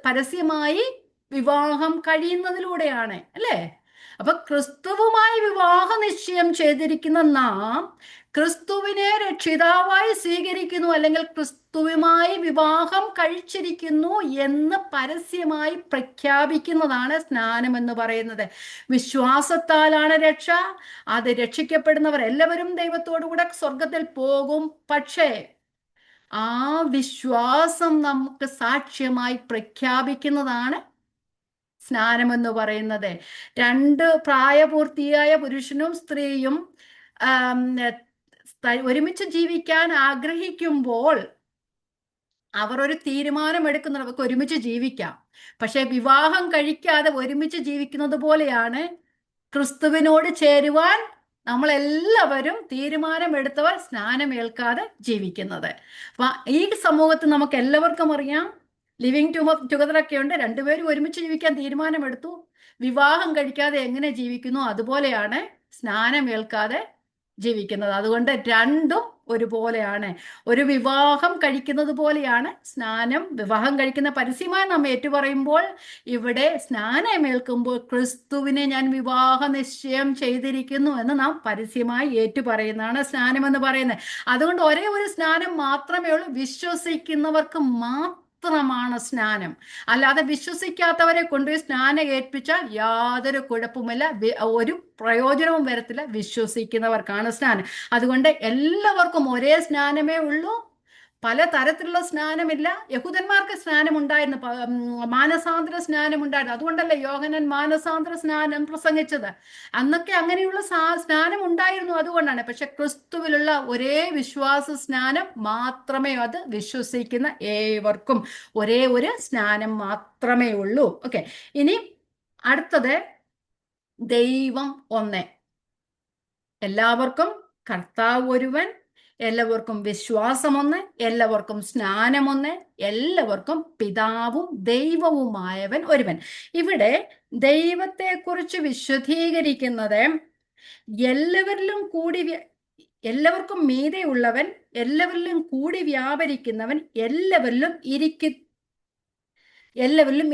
പരസ്യമായി വിവാഹം കഴിയുന്നതിലൂടെയാണ്, അല്ലേ? അപ്പൊ ക്രിസ്തുവുമായി വിവാഹ നിശ്ചയം ചെയ്തിരിക്കുന്ന നാം ക്രിസ്തുവിനെ രക്ഷിതാവായി സ്വീകരിക്കുന്നു അല്ലെങ്കിൽ ക്രിസ്തുവുമായി വിവാഹം കഴിച്ചിരിക്കുന്നു എന്ന് പരസ്യമായി പ്രഖ്യാപിക്കുന്നതാണ് സ്നാനം എന്ന് പറയുന്നത്. വിശ്വാസത്താലാണ് രക്ഷ. അത് രക്ഷിക്കപ്പെടുന്നവർ എല്ലാവരും ദൈവത്തോടുകൂടെ സ്വർഗത്തിൽ പോകും. പക്ഷേ ആ വിശ്വാസം നമുക്ക് സാക്ഷ്യമായി പ്രഖ്യാപിക്കുന്നതാണ് സ്നാനമെന്ന് പറയുന്നത്. രണ്ട് പ്രായപൂർത്തിയായ പുരുഷനും സ്ത്രീയും ഒരുമിച്ച് ജീവിക്കാൻ ആഗ്രഹിക്കുമ്പോൾ അവർ ഒരു തീരുമാനം എടുക്കുന്നത് അവർക്ക് ഒരുമിച്ച് ജീവിക്കാം. പക്ഷെ വിവാഹം കഴിക്കാതെ ഒരുമിച്ച് ജീവിക്കുന്നത് പോലെയാണ് ക്രിസ്തുവിനോട് ചേരുവാൻ നമ്മളെല്ലാവരും തീരുമാനമെടുത്തവർ സ്നാനമേൽക്കാതെ ജീവിക്കുന്നത്. അപ്പൊ ഈ സമൂഹത്തിൽ നമുക്ക് എല്ലാവർക്കും അറിയാം, ലിവിങ് ടുഗദർ ഒക്കെ ഉണ്ട്. രണ്ടുപേരും ഒരുമിച്ച് ജീവിക്കാൻ തീരുമാനമെടുത്തു, വിവാഹം കഴിക്കാതെ എങ്ങനെ ജീവിക്കുന്നു അതുപോലെയാണ് സ്നാനമേൽക്കാതെ ജീവിക്കുന്നത്. അതുകൊണ്ട് രണ്ടും ഒരുപോലെയാണ്. ഒരു വിവാഹം കഴിക്കുന്നത് പോലെയാണ് സ്നാനം. വിവാഹം കഴിക്കുന്ന പരസ്യമായി നാം ഏറ്റുപറയുമ്പോൾ, ഇവിടെ സ്നാനമേൽക്കുമ്പോൾ ക്രിസ്തുവിനെ ഞാൻ വിവാഹ നിശ്ചയം ചെയ്തിരിക്കുന്നു എന്ന് നാം പരസ്യമായി ഏറ്റുപറയുന്നതാണ് സ്നാനം എന്ന് പറയുന്നത്. അതുകൊണ്ട് ഒരേ ഒരു സ്നാനം മാത്രമേ ഉള്ളൂ. വിശ്വസിക്കുന്നവർക്ക് മാത്രമാണ് സ്നാനം. അല്ലാതെ വിശ്വസിക്കാത്തവരെ കൊണ്ടുപോയി സ്നാനം ഏൽപ്പിച്ചാൽ യാതൊരു കുഴപ്പമില്ല, ഒരു പ്രയോജനവും വരത്തില്ല. വിശ്വസിക്കുന്നവർക്കാണ് സ്നാനം. അതുകൊണ്ട് എല്ലാവർക്കും ഒരേ സ്നാനമേ ഉള്ളൂ. പല തരത്തിലുള്ള സ്നാനമില്ല. യഹൂദന്മാർക്ക് സ്നാനം ഉണ്ടായിരുന്നു, മാനസാന്തര സ്നാനം ഉണ്ടായിരുന്നു. അതുകൊണ്ടല്ലേ യോഹന്നാൻ മാനസാന്തര സ്നാനം പ്രസംഗിച്ചത്. അന്നൊക്കെ അങ്ങനെയുള്ള സ്നാനം ഉണ്ടായിരുന്നു, അതുകൊണ്ടാണ്. പക്ഷെ ക്രിസ്തുവിലുള്ള ഒരേ വിശ്വാസ സ്നാനം മാത്രമേ, അത് വിശ്വസിക്കുന്ന ഏവർക്കും ഒരേ ഒരു സ്നാനം മാത്രമേ ഉള്ളൂ. ഓക്കെ, ഇനി അടുത്തത് ദൈവം ഒന്ന്. എല്ലാവർക്കും കർത്താവ് ഒരുവൻ, എല്ലാവർക്കും വിശ്വാസമൊന്ന്, എല്ലാവർക്കും സ്നാനമൊന്ന്, എല്ലാവർക്കും പിതാവും ദൈവവുമായവൻ ഒരുവൻ. ഇവിടെ ദൈവത്തെക്കുറിച്ച് വിശദീകരിക്കുന്നത് എല്ലാവരിലും കൂടി, എല്ലാവർക്കും മീതെ ഉള്ളവൻ, എല്ലാവരിലും കൂടി വ്യാപരിക്കുന്നവൻ, എല്ലാവരിലും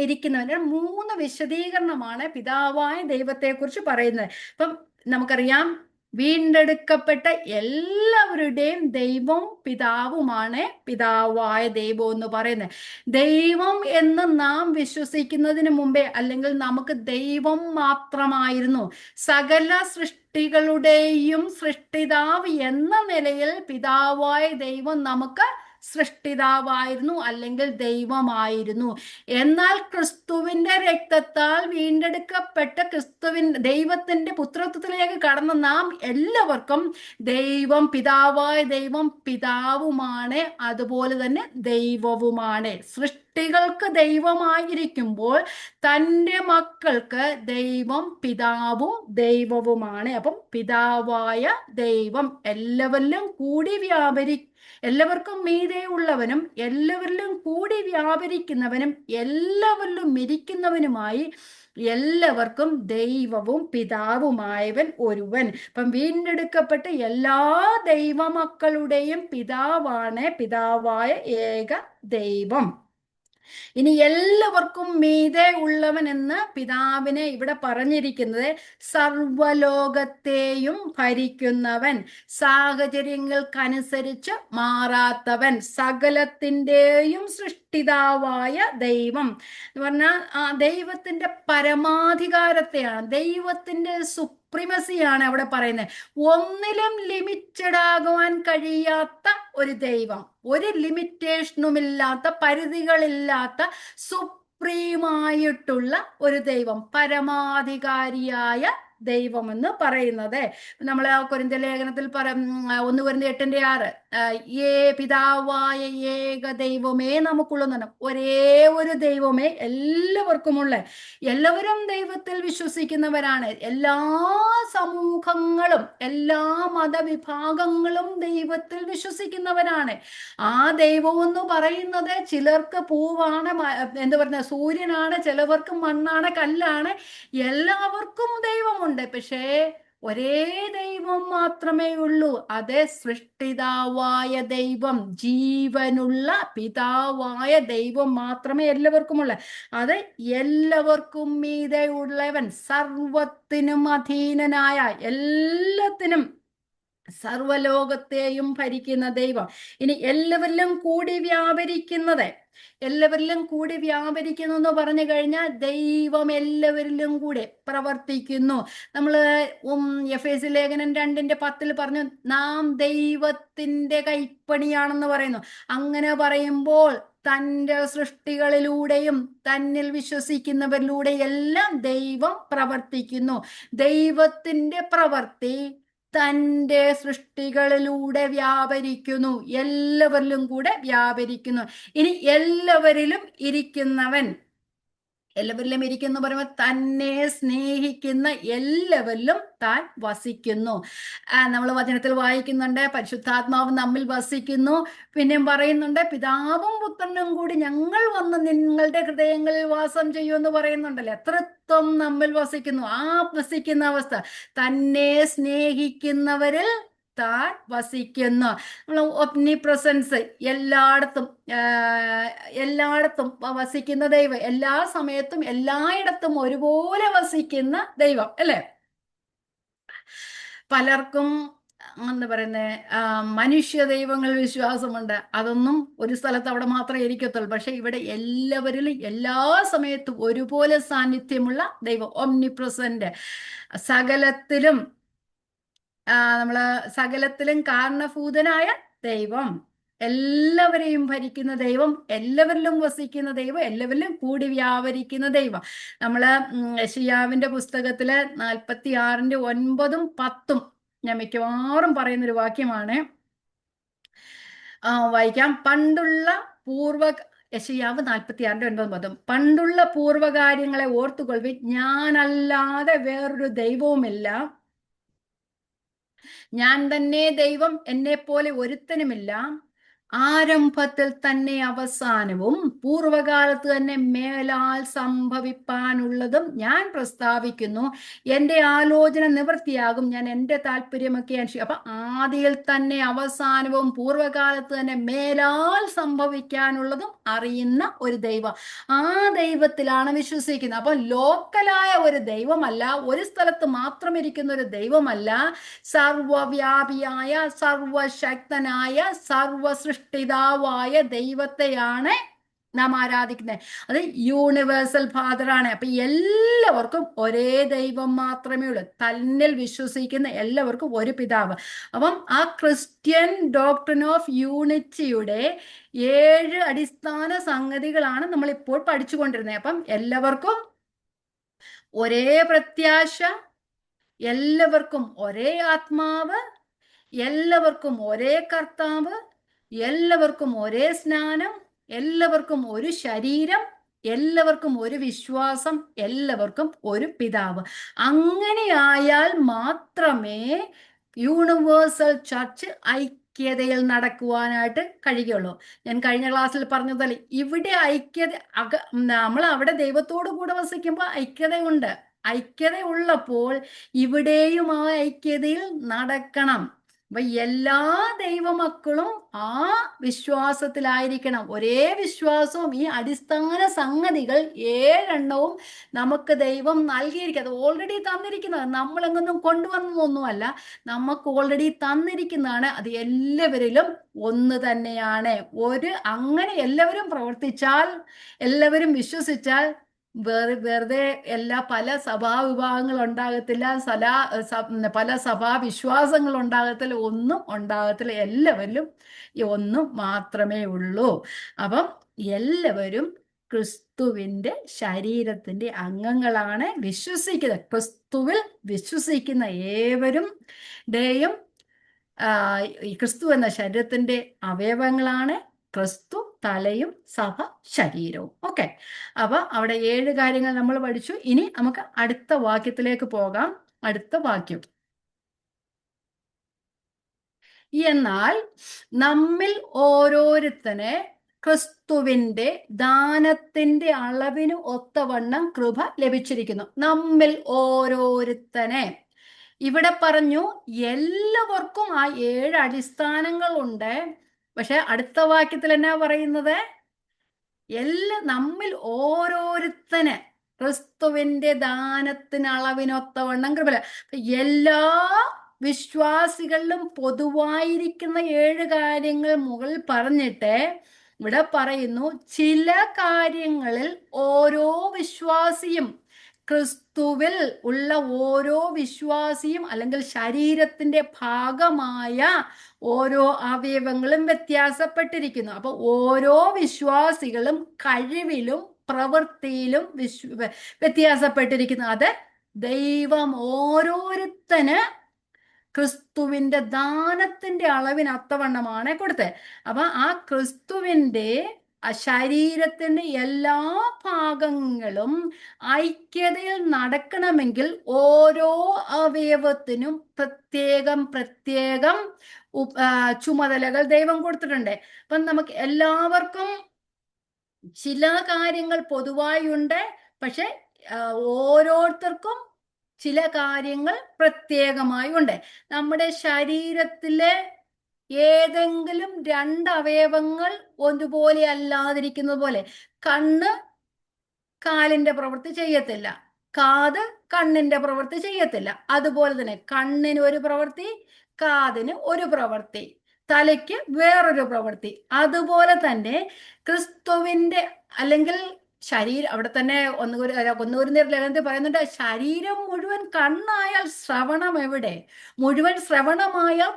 ഇരിക്കുന്നവൻ. മൂന്ന് വിശദീകരണമാണ് പിതാവായ ദൈവത്തെക്കുറിച്ച് പറയുന്നത്. അപ്പം നമുക്കറിയാം, വീണ്ടെടുക്കപ്പെട്ട എല്ലാവരുടെയും ദൈവം പിതാവുമാണ് പിതാവായ ദൈവം എന്ന് പറയുന്നത്. ദൈവം എന്ന് നാം വിശ്വസിക്കുന്നതിന് മുമ്പേ, അല്ലെങ്കിൽ നമുക്ക് ദൈവം മാത്രമായിരുന്നു. സകല സൃഷ്ടികളുടെയും സൃഷ്ടിതാവ് എന്ന നിലയിൽ പിതാവായ ദൈവം നമുക്ക് സൃഷ്ടിതാവായിരുന്നു, അല്ലെങ്കിൽ ദൈവമായിരുന്നു. എന്നാൽ ക്രിസ്തുവിന്റെ രക്തത്താൽ വീണ്ടെടുക്കപ്പെട്ട ദൈവത്തിന്റെ പുത്രത്വത്തിലേക്ക് കടന്ന നാം എല്ലാവർക്കും ദൈവം, പിതാവായ ദൈവം പിതാവുമാണ്, അതുപോലെ തന്നെ ദൈവവുമാണ്. സൃഷ്ടികൾക്ക് ദൈവമായിരിക്കുമ്പോൾ തൻ്റെ മക്കൾക്ക് ദൈവം പിതാവും ദൈവവുമാണ്. അപ്പം പിതാവായ ദൈവം എല്ലാവരിലും കൂടി എല്ലാവർക്കും മീതെ ഉള്ളവനും, എല്ലാവരിലും കൂടി വ്യാപരിക്കുന്നവനും, എല്ലാവരിലും ഇരിക്കുന്നവനുമായി, എല്ലാവർക്കും ദൈവവും പിതാവുമായവൻ ഒരുവൻ. അപ്പം വീണ്ടെടുക്കപ്പെട്ട എല്ലാ ദൈവമക്കളുടെയും പിതാവാണ് പിതാവായ ഏക ദൈവം. ഇനി എല്ലാവർക്കും മീതെ ഉള്ളവൻ എന്ന് പിതാവിനെ ഇവിടെ പറഞ്ഞിരിക്കുന്നത് സർവലോകത്തെയും ഭരിക്കുന്നവൻ, സാഹചര്യങ്ങൾക്കനുസരിച്ച് മാറാത്തവൻ, സകലത്തിൻ്റെയും സൃഷ്ടിതാവായ ദൈവം എന്ന് പറഞ്ഞാൽ ദൈവത്തിന്റെ പരമാധികാരത്തെയാണ്, ദൈവത്തിന്റെ സുപ്രീമസിയാണ് അവിടെ പറയുന്നത്. ഒന്നിലും ലിമിറ്റഡ് ആകുവാൻ കഴിയാത്ത ഒരു ദൈവം, ഒരു ലിമിറ്റേഷനുമില്ലാത്ത, പരിധികളില്ലാത്ത, സുപ്രീമായിട്ടുള്ള ഒരു ദൈവം, പരമാധികാരിയായ ദൈവം എന്ന് പറയുന്നത്. നമ്മൾ കൊരിന്ത്യ ലേഖനത്തിൽ 1 കൊരിന്ത്യർ 8:6 പിതാവായ ഏക ദൈവമേ നമുക്കുള്ളൂ. ഒരേ ഒരു ദൈവമേ എല്ലാവർക്കുമുള്ള. എല്ലാവരും ദൈവത്തിൽ വിശ്വസിക്കുന്നവരാണ്. എല്ലാ സമൂഹങ്ങളും, എല്ലാ മതവിഭാഗങ്ങളും ദൈവത്തിൽ വിശ്വസിക്കുന്നവരാണ്. ആ ദൈവം എന്ന് പറയുന്നത് ചിലർക്ക് പൂവാണ്, എന്താ പറയുക, സൂര്യനാണ്, ചിലവർക്ക് മണ്ണാണ്, കല്ലാണ്. എല്ലാവർക്കും ദൈവമുണ്ട്. പക്ഷേ ഒരേ ദൈവം മാത്രമേ ഉള്ളൂ. അത് സൃഷ്ടിതാവായ ദൈവം, ജീവനുള്ള പിതാവായ ദൈവം മാത്രമേ എല്ലാവർക്കുമുള്ള. അത് എല്ലാവർക്കും മീതെ ഉള്ളവൻ, സർവത്തിനും അധീനനായ, എല്ലാത്തിനും സർവലോകത്തെയും ഭരിക്കുന്ന ദൈവം. ഇനി എല്ലാവരിലും കൂടി വ്യാപരിക്കുന്നത്, എല്ലാവരിലും കൂടി വ്യാപരിക്കുന്നു എന്ന് പറഞ്ഞു കഴിഞ്ഞാൽ ദൈവം എല്ലാവരിലും കൂടെ പ്രവർത്തിക്കുന്നു. നമ്മൾ എഫേസ്യ ലേഖനം 2:10 പറഞ്ഞു, നാം ദൈവത്തിന്റെ കൈപ്പണിയാണെന്ന് പറയുന്നു. അങ്ങനെ പറയുമ്പോൾ തൻ്റെ സൃഷ്ടികളിലൂടെയും തന്നിൽ വിശ്വസിക്കുന്നവരിലൂടെ എല്ലാം ദൈവം പ്രവർത്തിക്കുന്നു. ദൈവത്തിന്റെ പ്രവൃത്തി തൻ്റെ സൃഷ്ടികളിലൂടെ വ്യാപരിക്കുന്നു, എല്ലാവരിലും കൂടെ വ്യാപരിക്കുന്നു. ഇനി എല്ലാവരിലും ഇരിക്കുന്നവൻ, എല്ലാവരിലും ഇരിക്കുന്നു പറയുമ്പോൾ തന്നെ സ്നേഹിക്കുന്ന എല്ലാവരിലും താൻ വസിക്കുന്നു. നമ്മൾ വചനത്തിൽ വായിക്കുന്നുണ്ട്, പരിശുദ്ധാത്മാവ് നമ്മിൽ വസിക്കുന്നു. പിന്നെയും പറയുന്നുണ്ട്, പിതാവും പുത്രനും കൂടി ഞങ്ങൾ വന്ന് നിങ്ങളുടെ ഹൃദയങ്ങളിൽ വാസം ചെയ്യുമെന്ന് പറയുന്നുണ്ടല്ലോ. എത്രത്വം നമ്മിൽ വസിക്കുന്നു. ആ വസിക്കുന്ന അവസ്ഥ, തന്നെ സ്നേഹിക്കുന്നവരിൽ താൻ വസിക്കുന്നു. നമ്മൾ ഒപ്നി പ്രസൻസ്, എല്ലായിടത്തും എല്ലായിടത്തും വസിക്കുന്ന ദൈവം, എല്ലാ സമയത്തും എല്ലായിടത്തും ഒരുപോലെ വസിക്കുന്ന ദൈവം അല്ലേ. പലർക്കും എന്താ പറയുന്നത്, മനുഷ്യ ദൈവങ്ങളിൽ വിശ്വാസമുണ്ട്. അതൊന്നും ഒരു സ്ഥലത്ത് അവിടെ മാത്രമേ ഇരിക്കത്തുള്ളൂ. പക്ഷെ ഇവിടെ എല്ലാവരിലും എല്ലാ സമയത്തും ഒരുപോലെ സാന്നിധ്യമുള്ള ദൈവം, ഓംനി പ്രസന്റ്, സകലത്തിലും സകലത്തിലും കാരണഭൂതനായ ദൈവം, എല്ലാവരെയും ഭരിക്കുന്ന ദൈവം, എല്ലാവരിലും വസിക്കുന്ന ദൈവം, എല്ലാവരിലും കൂടി വ്യാപരിക്കുന്ന ദൈവം. യെശയ്യാവിന്റെ പുസ്തകത്തില് 46:9-10 ഞാൻ മിക്കവാറും പറയുന്നൊരു വാക്യമാണ്. വായിക്കാം. യെശയ്യാവ് 46:9-10. പണ്ടുള്ള പൂർവ്വകാര്യങ്ങളെ ഓർത്തുകൊള്ളുവിൻ, ഞാനല്ലാതെ വേറൊരു ദൈവവുമില്ല, ഞാൻ തന്നെ ദൈവം, എന്നെ പോലെ ഒരുത്തനുമില്ല. ആരംഭത്തിൽ തന്നെ അവസാനവും പൂർവകാലത്ത് തന്നെ മേലാൽ സംഭവിപ്പാനുള്ളതും ഞാൻ പ്രസ്താവിക്കുന്നു. എൻ്റെ ആലോചന നിവൃത്തിയാകും, ഞാൻ എൻ്റെ താല്പര്യമൊക്കെ അനുഷ്ഠിക്കും. അപ്പൊ ആദിയിൽ തന്നെ അവസാനവും പൂർവകാലത്ത് തന്നെ മേലാൽ സംഭവിക്കാനുള്ളതും അറിയുന്ന ഒരു ദൈവം, ആ ദൈവത്തിലാണ് വിശ്വസിക്കുന്നത്. അപ്പൊ ലോക്കലായ ഒരു ദൈവമല്ല, ഒരു സ്ഥലത്ത് മാത്രം ഇരിക്കുന്ന ഒരു ദൈവമല്ല, സർവവ്യാപിയായ സർവശക്തനായ സർവസൃഷ്ടിതാവായ ദൈവത്തെയാണ് നാം ആരാധിക്കുന്നത്. അത് യൂണിവേഴ്സൽ ഫാദറാണ്. അപ്പൊ എല്ലാവർക്കും ഒരേ ദൈവം മാത്രമേ ഉള്ളൂ, തന്നിൽ വിശ്വസിക്കുന്ന എല്ലാവർക്കും ഒരു പിതാവ്. അപ്പം ആ ക്രിസ്ത്യൻ ഡോക്ട്രിൻ ഓഫ് യൂണിറ്റിയുടെ 7 അടിസ്ഥാന സംഗതികളാണ് നമ്മൾ ഇപ്പോൾ പഠിച്ചുകൊണ്ടിരുന്നത്. അപ്പം എല്ലാവർക്കും ഒരേ പ്രത്യാശ, എല്ലാവർക്കും ഒരേ ആത്മാവ്, എല്ലാവർക്കും ഒരേ കർത്താവ്, എല്ലാവർക്കും ഒരേ സ്നാനം, എല്ലാവർക്കും ഒരു ശരീരം, എല്ലാവർക്കും ഒരു വിശ്വാസം, എല്ലാവർക്കും ഒരു പിതാവ്. അങ്ങനെയായാൽ മാത്രമേ യൂണിവേഴ്സൽ ചർച്ച് ഐക്യതയിൽ നടക്കുവാനായിട്ട് കഴിയുള്ളൂ. ഞാൻ കഴിഞ്ഞ ക്ലാസ്സിൽ പറഞ്ഞതുപോലെ ഇവിടെ നമ്മൾ അവിടെ ദൈവത്തോടു കൂടെ വസിക്കുമ്പോൾ ഐക്യതയുണ്ട്. ഐക്യത ഉള്ളപ്പോൾ ഇവിടെയും ആ ഐക്യതയിൽ നടക്കണം. അപ്പൊ എല്ലാ ദൈവമക്കളും ആ വിശ്വാസത്തിലായിരിക്കണം. ഒരേ വിശ്വാസവും ഈ അടിസ്ഥാന സംഗതികൾ 7 നമുക്ക് ദൈവം നൽകിയിരിക്കുക. അത് ഓൾറെഡി തന്നിരിക്കുന്നത്, നമ്മളെങ്ങൊന്നും കൊണ്ടുവന്നതൊന്നുമല്ല, നമുക്ക് ഓൾറെഡി തന്നിരിക്കുന്നതാണ്. അത് എല്ലാവരിലും ഒന്ന് തന്നെയാണ്. അങ്ങനെ എല്ലാവരും പ്രവർത്തിച്ചാൽ, എല്ലാവരും വിശ്വസിച്ചാൽ വെറുതെ പല സഭാവിഭാഗങ്ങൾ ഉണ്ടാകത്തില്ല, പല സഭാവിശ്വാസങ്ങൾ ഉണ്ടാകത്തില്ല, ഒന്നും ഉണ്ടാകത്തില്ല. എല്ലാവരിലും ഒന്നും മാത്രമേ ഉള്ളൂ. അപ്പം എല്ലാവരും ക്രിസ്തുവിന്റെ ശരീരത്തിന്റെ അംഗങ്ങളാണ്. ക്രിസ്തുവിൽ വിശ്വസിക്കുന്ന ഏവരും ഈ ക്രിസ്തു എന്ന ശരീരത്തിന്റെ അവയവങ്ങളാണ്. ക്രിസ്തു തലയും സഭ ശരീരവും. ഓക്കെ, അപ്പൊ അവിടെ 7 കാര്യങ്ങൾ നമ്മൾ പഠിച്ചു. ഇനി നമുക്ക് അടുത്ത വാക്യത്തിലേക്ക് പോകാം. അടുത്ത വാക്യം, എന്നാൽ നമ്മിൽ ഓരോരുത്തനെ ക്രിസ്തുവിന്റെ ദാനത്തിന്റെ അളവിന് ഒത്തവണ്ണം കൃപ ലഭിച്ചിരിക്കുന്നു. നമ്മിൽ ഓരോരുത്തനെ, ഇവിടെ പറഞ്ഞു എല്ലാവർക്കും ആ 7 അടിസ്ഥാനങ്ങളുണ്ട്. പക്ഷെ അടുത്ത വാക്യത്തിൽ എന്നാ പറയുന്നത്? നമ്മിൽ ഓരോരുത്തന് ക്രിസ്തുവിന്റെ ദാനത്തിന് അളവിനൊത്തവണ്ണം കൃപ. എല്ലാ വിശ്വാസികളിലും പൊതുവായിരിക്കുന്ന 7 കാര്യങ്ങൾ മുകളിൽ പറഞ്ഞിട്ട് ഇവിടെ പറയുന്നു, ചില കാര്യങ്ങളിൽ ഓരോ വിശ്വാസിയും, ക്രിസ്തുവിൽ ഉള്ള ഓരോ വിശ്വാസിയും അല്ലെങ്കിൽ ശരീരത്തിന്റെ ഭാഗമായ ഓരോ അവയവങ്ങളും വ്യത്യാസപ്പെട്ടിരിക്കുന്നു. അപ്പൊ ഓരോ വിശ്വാസികളും കഴിവിലും പ്രവൃത്തിയിലും വ്യത്യാസപ്പെട്ടിരിക്കുന്നു. അത് ദൈവം ഓരോരുത്തന് ക്രിസ്തുവിന്റെ ദാനത്തിന്റെ അളവിന് അത്തവണ്ണമാണ് കൊടുത്തത്. അപ്പൊ ആ ക്രിസ്തുവിന്റെ ശരീരത്തിന്റെ എല്ലാ ഭാഗങ്ങളും ഐക്യതയിൽ നടക്കണമെങ്കിൽ ഓരോ അവയവത്തിനും പ്രത്യേകം പ്രത്യേകം ചുമതലകൾ ദൈവം കൊടുത്തിട്ടുണ്ട്. അപ്പം നമുക്ക് എല്ലാവർക്കും ചില കാര്യങ്ങൾ പൊതുവായി ഉണ്ട്, പക്ഷെ ഓരോരുത്തർക്കും ചില കാര്യങ്ങൾ പ്രത്യേകമായി ഉണ്ട്. നമ്മുടെ ശരീരത്തിലെ ഏതെങ്കിലും രണ്ട് അവയവങ്ങൾ ഒരുപോലെ അല്ലാതിരിക്കുന്നത് പോലെ, കണ്ണ് കാലിന്റെ പ്രവൃത്തി ചെയ്യത്തില്ല, കാത് കണ്ണിന്റെ പ്രവൃത്തി ചെയ്യത്തില്ല. അതുപോലെ തന്നെ കണ്ണിന് ഒരു പ്രവൃത്തി, കാതിന് ഒരു പ്രവൃത്തി, തലയ്ക്ക് വേറൊരു പ്രവൃത്തി. അതുപോലെ തന്നെ ക്രിസ്തുവിന്റെ അല്ലെങ്കിൽ ശരീരം, അവിടെ തന്നെ ഒന്നുകൂരി ലേഖനത്തിൽ പറയുന്നുണ്ട്, ശരീരം മുഴുവൻ കണ്ണായാൽ ശ്രവണം എവിടെ? മുഴുവൻ ശ്രവണമായാൽ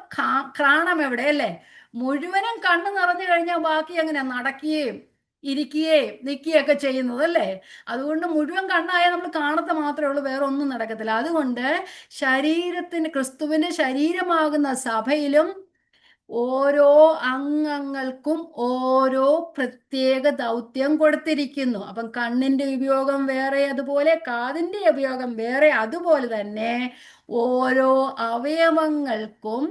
ഘ്രാണം എവിടെ? അല്ലേ? മുഴുവനും കണ്ണ് നിറഞ്ഞു കഴിഞ്ഞാൽ ബാക്കി എങ്ങനെ നടക്കുകയും ഇരിക്കുകയും നിൽക്കുകയൊക്കെ ചെയ്യുന്നത്, അല്ലേ? അതുകൊണ്ട് മുഴുവൻ കണ്ണായാൽ നമ്മൾ കാണത്ത മാത്രമേ ഉള്ളൂ, വേറെ ഒന്നും നടക്കത്തില്ല. അതുകൊണ്ട് ശരീരത്തിന്, ക്രിസ്തുവിന് ശരീരമാകുന്ന സഭയിലും ഓരോ അംഗങ്ങൾക്കും ഓരോ പ്രത്യേക ദൗത്യം കൊടുത്തിരിക്കുന്നു. അപ്പം കണ്ണിന്റെ ഉപയോഗം വേറെ, അതുപോലെ കാതിന്റെ ഉപയോഗം വേറെ, അതുപോലെ തന്നെ ഓരോ അവയവങ്ങൾക്കും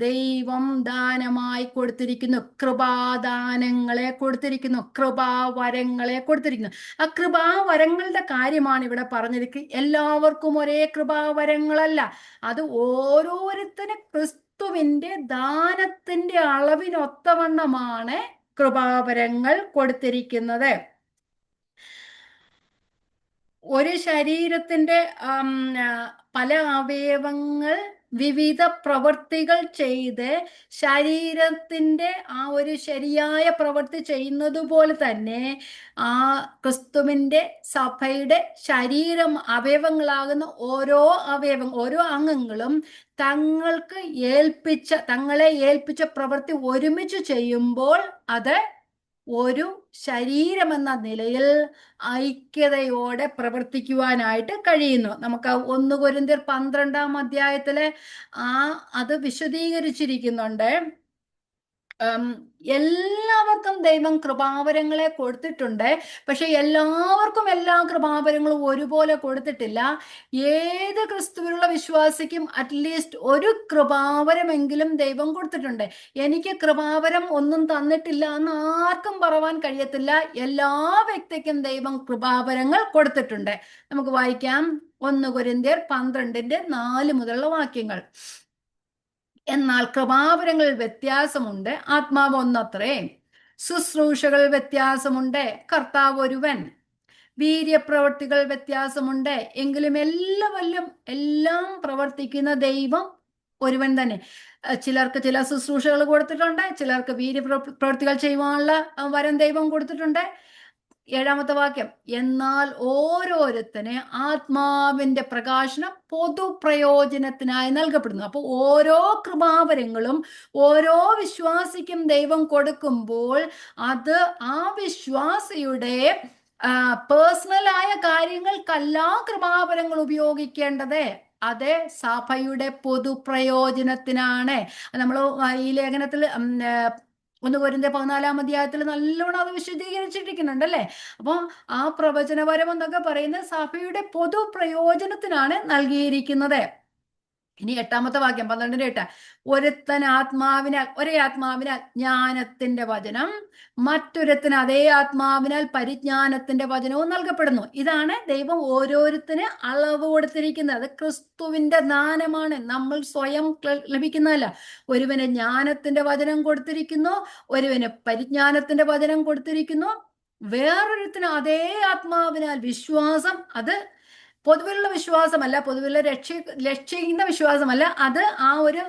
ദൈവം ദാനമായി കൊടുത്തിരിക്കുന്നു, കൃപാദാനങ്ങളെ കൊടുത്തിരിക്കുന്നു, കൃപാവരങ്ങളെ കൊടുത്തിരിക്കുന്നു. ആ കൃപാവരങ്ങളുടെ കാര്യമാണ് ഇവിടെ പറഞ്ഞിരിക്കുന്നത്. എല്ലാവർക്കും ഒരേ കൃപാവരങ്ങളല്ല, അത് ഓരോരുത്തരും ക്രിസ്തുവിന്റെ ദാനത്തിന്റെ അളവിനൊത്തവണ്ണമാണ് കൃപാവരങ്ങൾ കൊടുത്തിരിക്കുന്നത്. ഒരു ശരീരത്തിന്റെ പല അവയവങ്ങൾ വിവിധ പ്രവൃത്തികൾ ചെയ്ത് ശരീരത്തിന്റെ ആ ഒരു ശരിയായ പ്രവൃത്തി ചെയ്യുന്നത് പോലെ തന്നെ ആ ക്രിസ്തുവിന്റെ സഭയുടെ ശരീരം അവയവങ്ങളാകുന്ന ഓരോ ഓരോ അംഗങ്ങളും തങ്ങളെ ഏൽപ്പിച്ച പ്രവൃത്തി ഒരുമിച്ച് ചെയ്യുമ്പോൾ അത് ഒരു ശരീരമെന്ന നിലയിൽ ഐക്യതയോടെ പ്രവർത്തിക്കുവാനായിട്ട് കഴിയുന്നു. നമുക്ക് 1 കൊരിന്ത്യർ 12-ാം അധ്യായത്തില് അത് വിശദീകരിച്ചിരിക്കുന്നുണ്ട്. എല്ലാവർക്കും ദൈവം കൃപാവരങ്ങളെ കൊടുത്തിട്ടുണ്ട്, പക്ഷെ എല്ലാവർക്കും എല്ലാ കൃപാവരങ്ങളും ഒരുപോലെ കൊടുത്തിട്ടില്ല. ഏത് ക്രിസ്തുവിലുള്ള വിശ്വാസിക്കും അറ്റ്ലീസ്റ്റ് ഒരു കൃപാവരമെങ്കിലും ദൈവം കൊടുത്തിട്ടുണ്ട്. എനിക്ക് കൃപാവരം ഒന്നും തന്നിട്ടില്ല എന്ന് ആർക്കും പറവാൻ കഴിയത്തില്ല. എല്ലാ വ്യക്തിക്കും ദൈവം കൃപാവരങ്ങൾ കൊടുത്തിട്ടുണ്ട്. നമുക്ക് വായിക്കാം 1 കൊരിന്ത്യർ 12-4 മുതലുള്ള വാക്യങ്ങൾ. എന്നാൽ കൃപാവരങ്ങൾ വ്യത്യാസമുണ്ട്, ആത്മാവ് ഒന്നത്രേ. ശുശ്രൂഷകൾ വ്യത്യാസമുണ്ട്, കർത്താവ് ഒരുവൻ. വീര്യപ്രവർത്തികൾ വ്യത്യാസമുണ്ട്, എങ്കിലും എല്ലാം പ്രവർത്തിക്കുന്ന ദൈവം ഒരുവൻ തന്നെ. ചിലർക്ക് ചില ശുശ്രൂഷകൾ കൊടുത്തിട്ടുണ്ട്, ചിലർക്ക് വീര്യപ്രവർത്തികൾ ചെയ്യുവാനുള്ള വരം ദൈവം കൊടുത്തിട്ടുണ്ട്. 7-ാമത്തെ വാക്യം, എന്നാൽ ഓരോരുത്തന് ആത്മാവിന്റെ പ്രകാശനം പൊതുപ്രയോജനത്തിനായി നൽകപ്പെടുന്നു. അപ്പോൾ ഓരോ കൃപാവരങ്ങളും ഓരോ വിശ്വാസിക്കും ദൈവം കൊടുക്കുമ്പോൾ അത് ആ വിശ്വാസിയുടെ പേഴ്സണലായ കാര്യങ്ങൾക്കല്ല കൃപാവരങ്ങൾ ഉപയോഗിക്കേണ്ടത്, അത് സഭയുടെ പൊതുപ്രയോജനത്തിനാണ്. നമ്മൾ ഈ ലേഖനത്തിൽ 1 കൊരിന്ത്യർ 14-ാം അധ്യായത്തിൽ നല്ലോണം അത് വിശദീകരിച്ചിരിക്കുന്നുണ്ട്, അല്ലേ? അപ്പോൾ ആ പ്രവചനപരം എന്നൊക്കെ പറയുന്നത് സഭയുടെ പൊതു പ്രയോജനത്തിനാണ് നൽകിയിരിക്കുന്നത്. ഇനി 8-ാമത്തെ വാക്യം 12-8, ഒരേ ആത്മാവിനാൽ ജ്ഞാനത്തിന്റെ വചനം, മറ്റൊരുത്തിന് അതേ ആത്മാവിനാൽ പരിജ്ഞാനത്തിന്റെ വചനവും നൽകപ്പെടുന്നു. ഇതാണ് ദൈവം ഓരോരുത്തന് അളവ് കൊടുത്തിരിക്കുന്നത്. അത് ക്രിസ്തുവിന്റെ ദാനമാണ്, നമ്മൾ സ്വയം ലഭിക്കുന്നതല്ല. ഒരുവന് ജ്ഞാനത്തിന്റെ വചനം കൊടുത്തിരിക്കുന്നു, ഒരുവന് പരിജ്ഞാനത്തിന്റെ വചനം കൊടുത്തിരിക്കുന്നു, വേറൊരുത്തിന് അതേ ആത്മാവിനാൽ വിശ്വാസം. അത് പൊതുവിലുള്ള വിശ്വാസമല്ല, പൊതുവിലുള്ള രക്ഷിക്കുന്ന വിശ്വാസമല്ല, അത് ആ ഒരു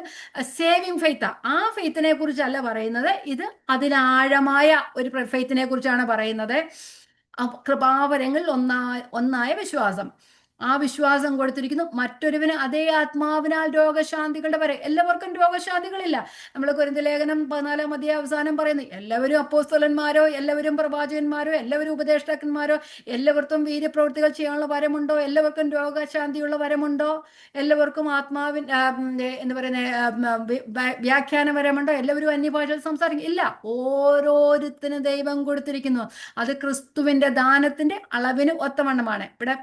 സേവിങ് ഫെയ്ത്ത്. ആ ഫെയ്ത്തിനെ കുറിച്ചല്ല പറയുന്നത്, ഇത് അതിനാഴമായ ഒരു ഫെയ്ത്തിനെ കുറിച്ചാണ് പറയുന്നത്. കൃപാവരങ്ങളിൽ ഒന്നായ വിശ്വാസം. ആ വിശ്വാസം കൊടുത്തിരിക്കുന്നു. മറ്റൊരുവന് അതേ ആത്മാവിനാൽ രോഗശാന്തികളുടെ വരെ. എല്ലാവർക്കും രോഗശാന്തികളില്ല. നമ്മൾ കൊരിന്ത്യർ ലേഖനം 14 അധ്യായം അവസാനം പറയുന്നു, എല്ലാവരും അപ്പോസ്തലന്മാരോ, എല്ലാവരും പ്രവാചകന്മാരോ, എല്ലാവരും ഉപദേഷ്ടാക്കന്മാരോ, എല്ലാവർക്കും വീര്യപ്രവൃത്തികൾ ചെയ്യാനുള്ള വരമുണ്ടോ, എല്ലാവർക്കും രോഗശാന്തിയുള്ള വരമുണ്ടോ, എല്ലാവർക്കും ആത്മാവിൻ എന്ന് പറയുന്ന വ്യാഖ്യാന വരമുണ്ടോ, എല്ലാവരും അന്യഭാഷയിൽ സംസാരിക്കും? ഇല്ല. ഓരോരുത്തരും ദൈവം കൊടുത്തിരിക്കുന്നു. അത് ക്രിസ്തുവിന്റെ ദാനത്തിന്റെ അളവിന് ഒത്തവണ്ണമാണ്. ഇവിടെ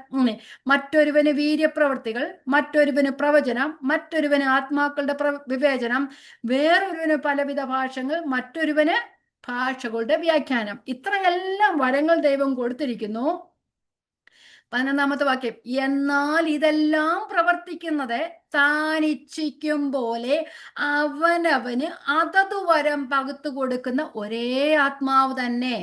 മറ്റൊരുവന് വീര്യപ്രവൃത്തികൾ, മറ്റൊരുവന് പ്രവചനം, മറ്റൊരുവന് ആത്മാക്കളുടെ വിവേചനം, വേറൊരുവന് പലവിധ ഭാഷകൾ, മറ്റൊരുവന് ഭാഷകളുടെ വ്യാഖ്യാനം. ഇത്രയെല്ലാം വരങ്ങൾ ദൈവം കൊടുത്തിരിക്കുന്നു. 11-ാമത്തെ വാക്യം, എന്നാൽ ഇതെല്ലാം പ്രവർത്തിക്കുന്നത് താൻ ഇച്ഛിക്കും പോലെ അവനവന് അതതു വരം പകുത്തു കൊടുക്കുന്ന ഒരേ ആത്മാവ് തന്നെ.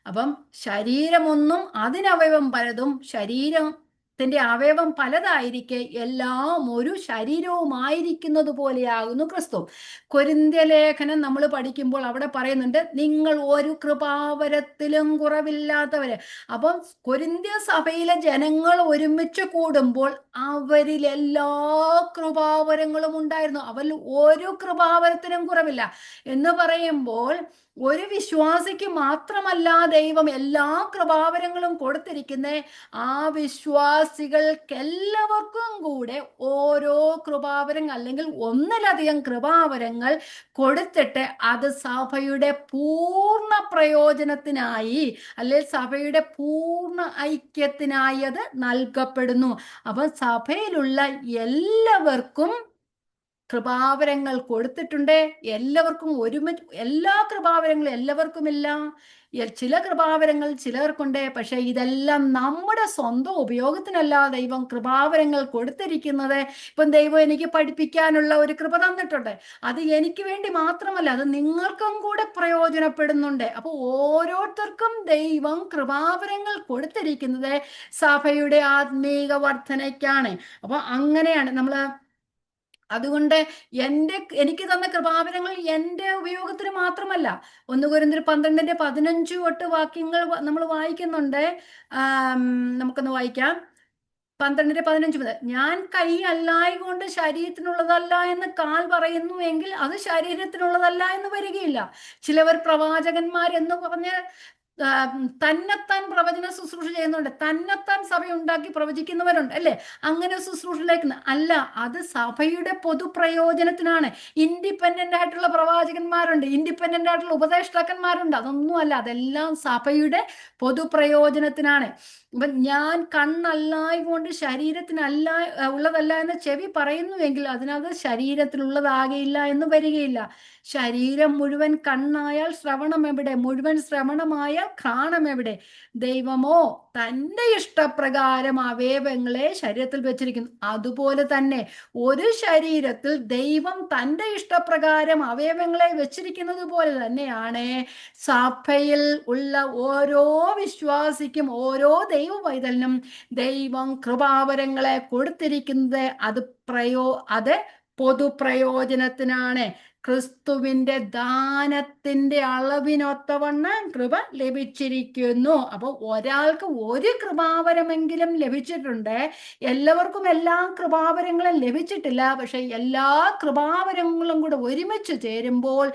അപ്പം ശരീരമൊന്നും അതിനവയവം പലതും, ശരീരത്തിന്റെ അവയവം പലതായിരിക്കെ എല്ലാം ഒരു ശരീരവുമായിരിക്കുന്നത് പോലെയാകുന്നു ക്രിസ്തു. കൊരിന്ത്യ ലേഖനം നമ്മൾ പഠിക്കുമ്പോൾ അവിടെ പറയുന്നുണ്ട്, നിങ്ങൾ ഒരു കൃപാവരത്തിലും കുറവില്ലാത്തവര്. അപ്പം കൊരിന്ത്യ സഭയിലെ ജനങ്ങൾ ഒരുമിച്ച് കൂടുമ്പോൾ അവരിൽ എല്ലാ കൃപാവരങ്ങളും ഉണ്ടായിരുന്നു. അവരിൽ ഒരു കൃപാവരത്തിനും കുറവില്ല എന്ന് പറയുമ്പോൾ ഒരു വിശ്വാസിക്ക് മാത്രമല്ല ദൈവം എല്ലാ കൃപാവരങ്ങളും കൊടുത്തിരിക്കുന്നത്. ആ വിശ്വാസികൾക്കെല്ലാവർക്കും കൂടെ ഓരോ കൃപാവരങ്ങൾ അല്ലെങ്കിൽ ഒന്നിലധികം കൃപാവരങ്ങൾ കൊടുത്തിട്ട് അത് സഭയുടെ പൂർണ്ണ പ്രയോജനത്തിനായി അല്ലെങ്കിൽ സഭയുടെ പൂർണ്ണ ഐക്യത്തിനായി അത് നൽകപ്പെടുന്നു. അപ്പൊ സഭയിലുള്ള എല്ലാവർക്കും കൃപാവരങ്ങൾ കൊടുത്തിട്ടുണ്ട്. എല്ലാവർക്കും ഒരുമിച്ച് എല്ലാ കൃപാവരങ്ങളും എല്ലാവർക്കുമില്ല. ചില കൃപാവരങ്ങൾ ചിലർക്കുണ്ട്. പക്ഷെ ഇതെല്ലാം നമ്മുടെ സ്വന്തം ഉപയോഗത്തിനല്ല ദൈവം കൃപാവരങ്ങൾ കൊടുത്തിരിക്കുന്നത്. ഇപ്പം ദൈവം എനിക്ക് പഠിപ്പിക്കാനുള്ള ഒരു കൃപ തന്നിട്ടുണ്ട്. അത് എനിക്ക് വേണ്ടി മാത്രമല്ല, അത് നിങ്ങൾക്കും കൂടെ പ്രയോജനപ്പെടുന്നുണ്ട്. അപ്പോൾ ഓരോരുത്തർക്കും ദൈവം കൃപാവരങ്ങൾ കൊടുത്തിരിക്കുന്നത് സഭയുടെ ആത്മീക വർധനയ്ക്കാണ്. അപ്പോൾ അങ്ങനെയാണ് നമ്മൾ. അതുകൊണ്ട് എനിക്ക് തന്ന കൃപാവരങ്ങൾ എൻ്റെ ഉപയോഗത്തിന് മാത്രമല്ല. 1 കൊരിന്ത്യർ 12:15 തൊട്ട് വാക്യങ്ങൾ നമ്മൾ വായിക്കുന്നുണ്ട്. നമുക്കൊന്ന് വായിക്കാം. 12:15 മുതൽ, ഞാൻ കൈ അല്ലായകൊണ്ട് ശരീരത്തിനുള്ളതല്ല എന്ന് കാൽ പറയുന്നു എങ്കിൽ അത് ശരീരത്തിനുള്ളതല്ല എന്ന് വരികയില്ല. ചിലവർ പ്രവാചകന്മാർ എന്ന് പറഞ്ഞ് തന്നെത്താൻ പ്രവചന ശുശ്രൂഷ ചെയ്യുന്നുണ്ട്. തന്നെത്താൻ സഭ ഉണ്ടാക്കി പ്രവചിക്കുന്നവരുണ്ട് അല്ലേ? അങ്ങനെ ശുശ്രൂഷയിലേക്ക് അല്ല, അത് സഭയുടെ പൊതുപ്രയോജനത്തിനാണ്. ഇൻഡിപെൻഡന്റ് ആയിട്ടുള്ള പ്രവാചകന്മാരുണ്ട്, ഇൻഡിപെൻഡന്റ് ആയിട്ടുള്ള ഉപദേഷ്ടാക്കന്മാരുണ്ട്. അതൊന്നും അല്ല, അതെല്ലാം സഭയുടെ പൊതുപ്രയോജനത്തിനാണ്. അപ്പൊ ഞാൻ കണ്ണല്ലായകൊണ്ട് ശരീരത്തിനല്ല ഉള്ളതല്ല എന്ന് ചെവി പറയുന്നുവെങ്കിൽ അതിനകത്ത് ശരീരത്തിലുള്ളതാകയില്ല എന്ന് വരികയില്ല. ശരീരം മുഴുവൻ കണ്ണായാൽ ശ്രവണം എവിടെ? മുഴുവൻ ശ്രവണമായാൽ ഘ്രാണം എവിടെ? ദൈവമോ തൻ്റെ ഇഷ്ടപ്രകാരം അവയവങ്ങളെ ശരീരത്തിൽ വെച്ചിരിക്കുന്നു. അതുപോലെ തന്നെ ഒരു ശരീരത്തിൽ ദൈവം തൻ്റെ ഇഷ്ടപ്രകാരം അവയവങ്ങളെ വെച്ചിരിക്കുന്നത് പോലെ തന്നെയാണ് സഭയിൽ ഉള്ള ഓരോ വിശ്വാസിക്കും, ഓരോ ദൈവ പൈതലിനും ദൈവം കൃപാവരങ്ങളെ കൊടുത്തിരിക്കുന്നത്. അത് പൊതുപ്രയോജനത്തിനാണ്. ക്രിസ്തുവിന്റെ ദാനത്തിന്റെ അളവിനൊത്തവണ്ണം കൃപ ലഭിച്ചിരിക്കുന്നു. അപ്പൊ ഒരാൾക്ക് ഒരു കൃപാവരമെങ്കിലും ലഭിച്ചിട്ടുണ്ട്. എല്ലാവർക്കും എല്ലാ കൃപാവരങ്ങളും ലഭിച്ചിട്ടില്ല. പക്ഷെ എല്ലാ കൃപാവരങ്ങളും കൂടെ ഒരുമിച്ച് ചേരുമ്പോൾ